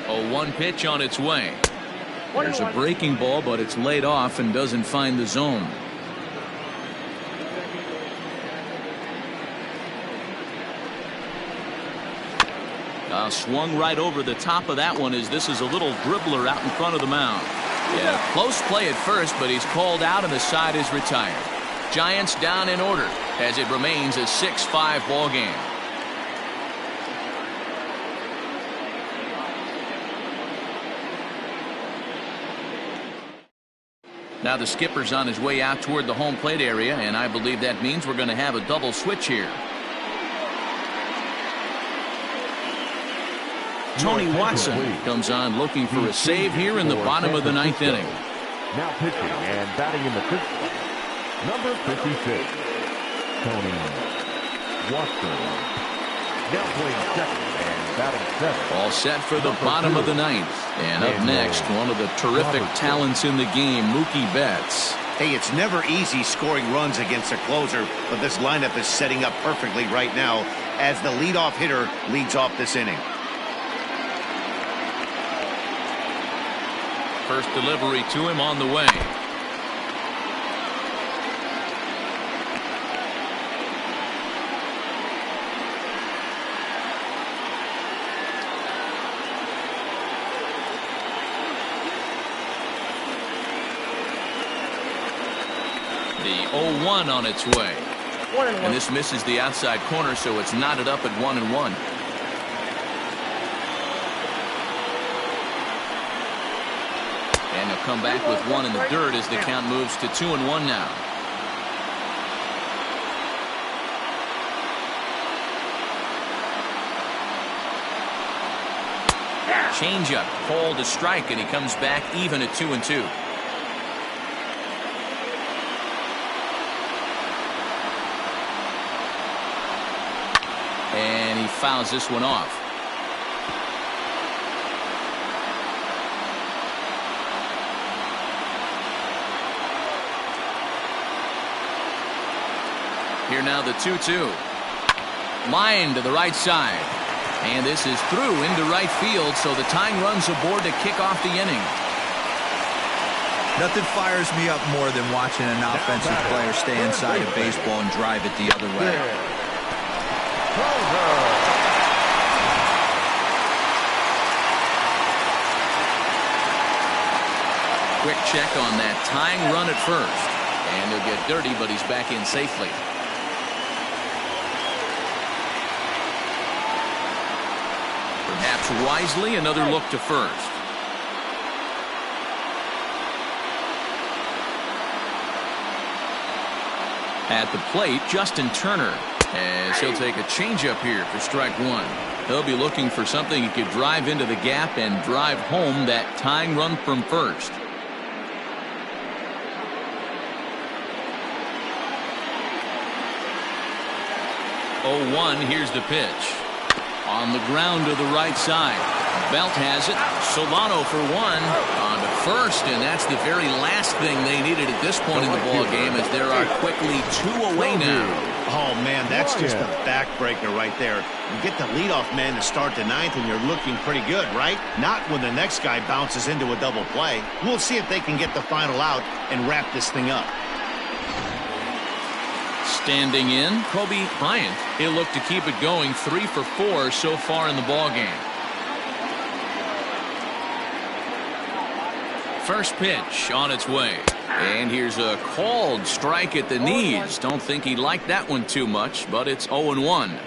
A 1 pitch on its way. There's a breaking ball, but it's laid off and doesn't find the zone. Swung right over the top of that one as this is a little dribbler out in front of the mound. Yeah, close play at first, but he's called out and the side is retired. Giants down in order as it remains a 6-5 ball game. Now the skipper's on his way out toward the home plate area, and I believe that means we're going to have a double switch here. Tony Watson comes on looking for a save here in the bottom of the 9th inning. Now pitching and batting in the 5th spot, number 56, Tony Watson. Now playing 2nd and batting 7th. All set for the bottom of the 9th. And up next, one of the terrific talents in the game, Mookie Betts. Hey, it's never easy scoring runs against a closer, but this lineup is setting up perfectly right now as the leadoff hitter leads off this inning. First delivery to him on the way. The 0-1 on its way. And this misses the outside corner, so it's knotted up at 1-1. And he'll come back with 1 in the dirt as the count moves to 2-1 now. Changeup, called a strike, and he comes back even at 2-2. And he fouls this one off. Here now the 2-2. Line to the right side. And this is through into right field, so the tying runs aboard to kick off the inning. Nothing fires me up more than watching an offensive player stay inside of baseball and drive it the other way. Quick check on that tying run at first. And he'll get dirty, but he's back in safely. wisely. Another look to first. At the plate, Justin Turner, as he'll take a changeup here for strike one. He'll be looking for something he could drive into the gap and drive home that tying run from first. 0-1, here's the pitch. On the ground to the right side. Belt has it. Solano for one on to first, and that's the very last thing they needed at this point in the ball game, as there are quickly 2 away now. Oh, man, that's just a backbreaker right there. You get the leadoff man to start the ninth, and you're looking pretty good, right? Not when the next guy bounces into a double play. We'll see if they can get the final out and wrap this thing up. Standing in, Kobe Bryant. He'll look to keep it going, 3 for 4 so far in the ball game. First pitch on its way. And here's a called strike at the knees. Don't think he liked that one too much, but it's 0-1.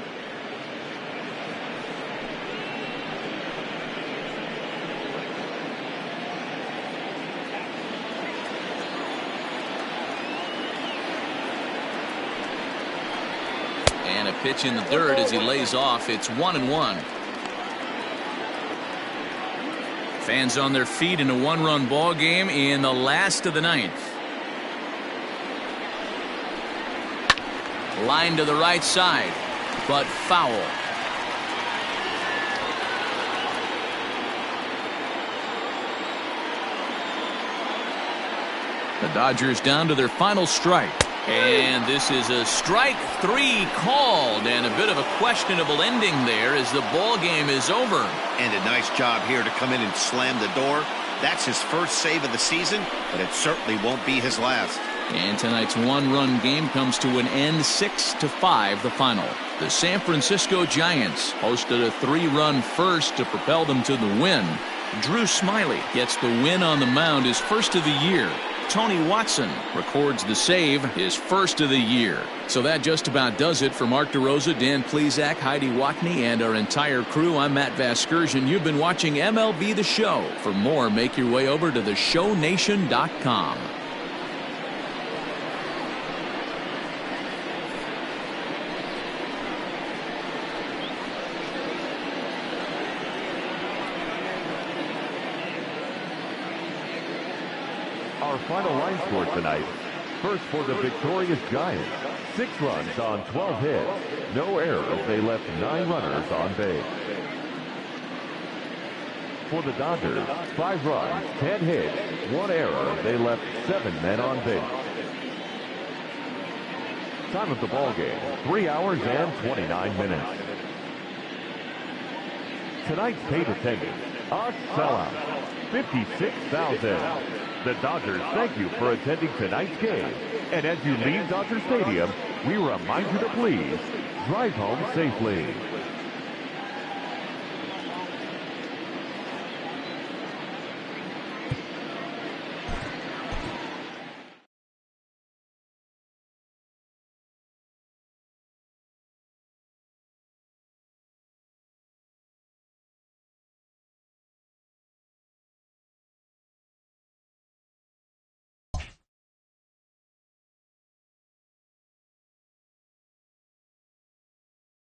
And a pitch in the dirt as he lays off. It's 1-1. Fans on their feet in a 1-run ball game in the last of the ninth. Line to the right side, but foul. The Dodgers down to their final strike. And this is a strike 3 called, and a bit of a questionable ending there as the ball game is over. And a nice job here to come in and slam the door. That's his first save of the season, but it certainly won't be his last. And tonight's 1-run game comes to an end, 6-5 the final. The San Francisco Giants hosted a 3-run first to propel them to the win. Drew Smyly gets the win on the mound, his first of the year. Tony Watson records the save, his first of the year. So that just about does it for Mark DeRosa, Dan Plesac, Heidi Watney, and our entire crew. I'm Matt Vasgersian. You've been watching MLB The Show. For more, make your way over to theshownation.com. Our final line score tonight. First for the victorious Giants, 6 runs on 12 hits. No errors. They left 9 runners on base. For the Dodgers, 5 runs, 10 hits, 1 error. They left 7 men on base. Time of the ball game, 3 hours and 29 minutes. Tonight's paid attendance, a sellout, 56,000. The Dodgers thank you for attending tonight's game. And as you leave Dodger Stadium, we remind you to please drive home safely.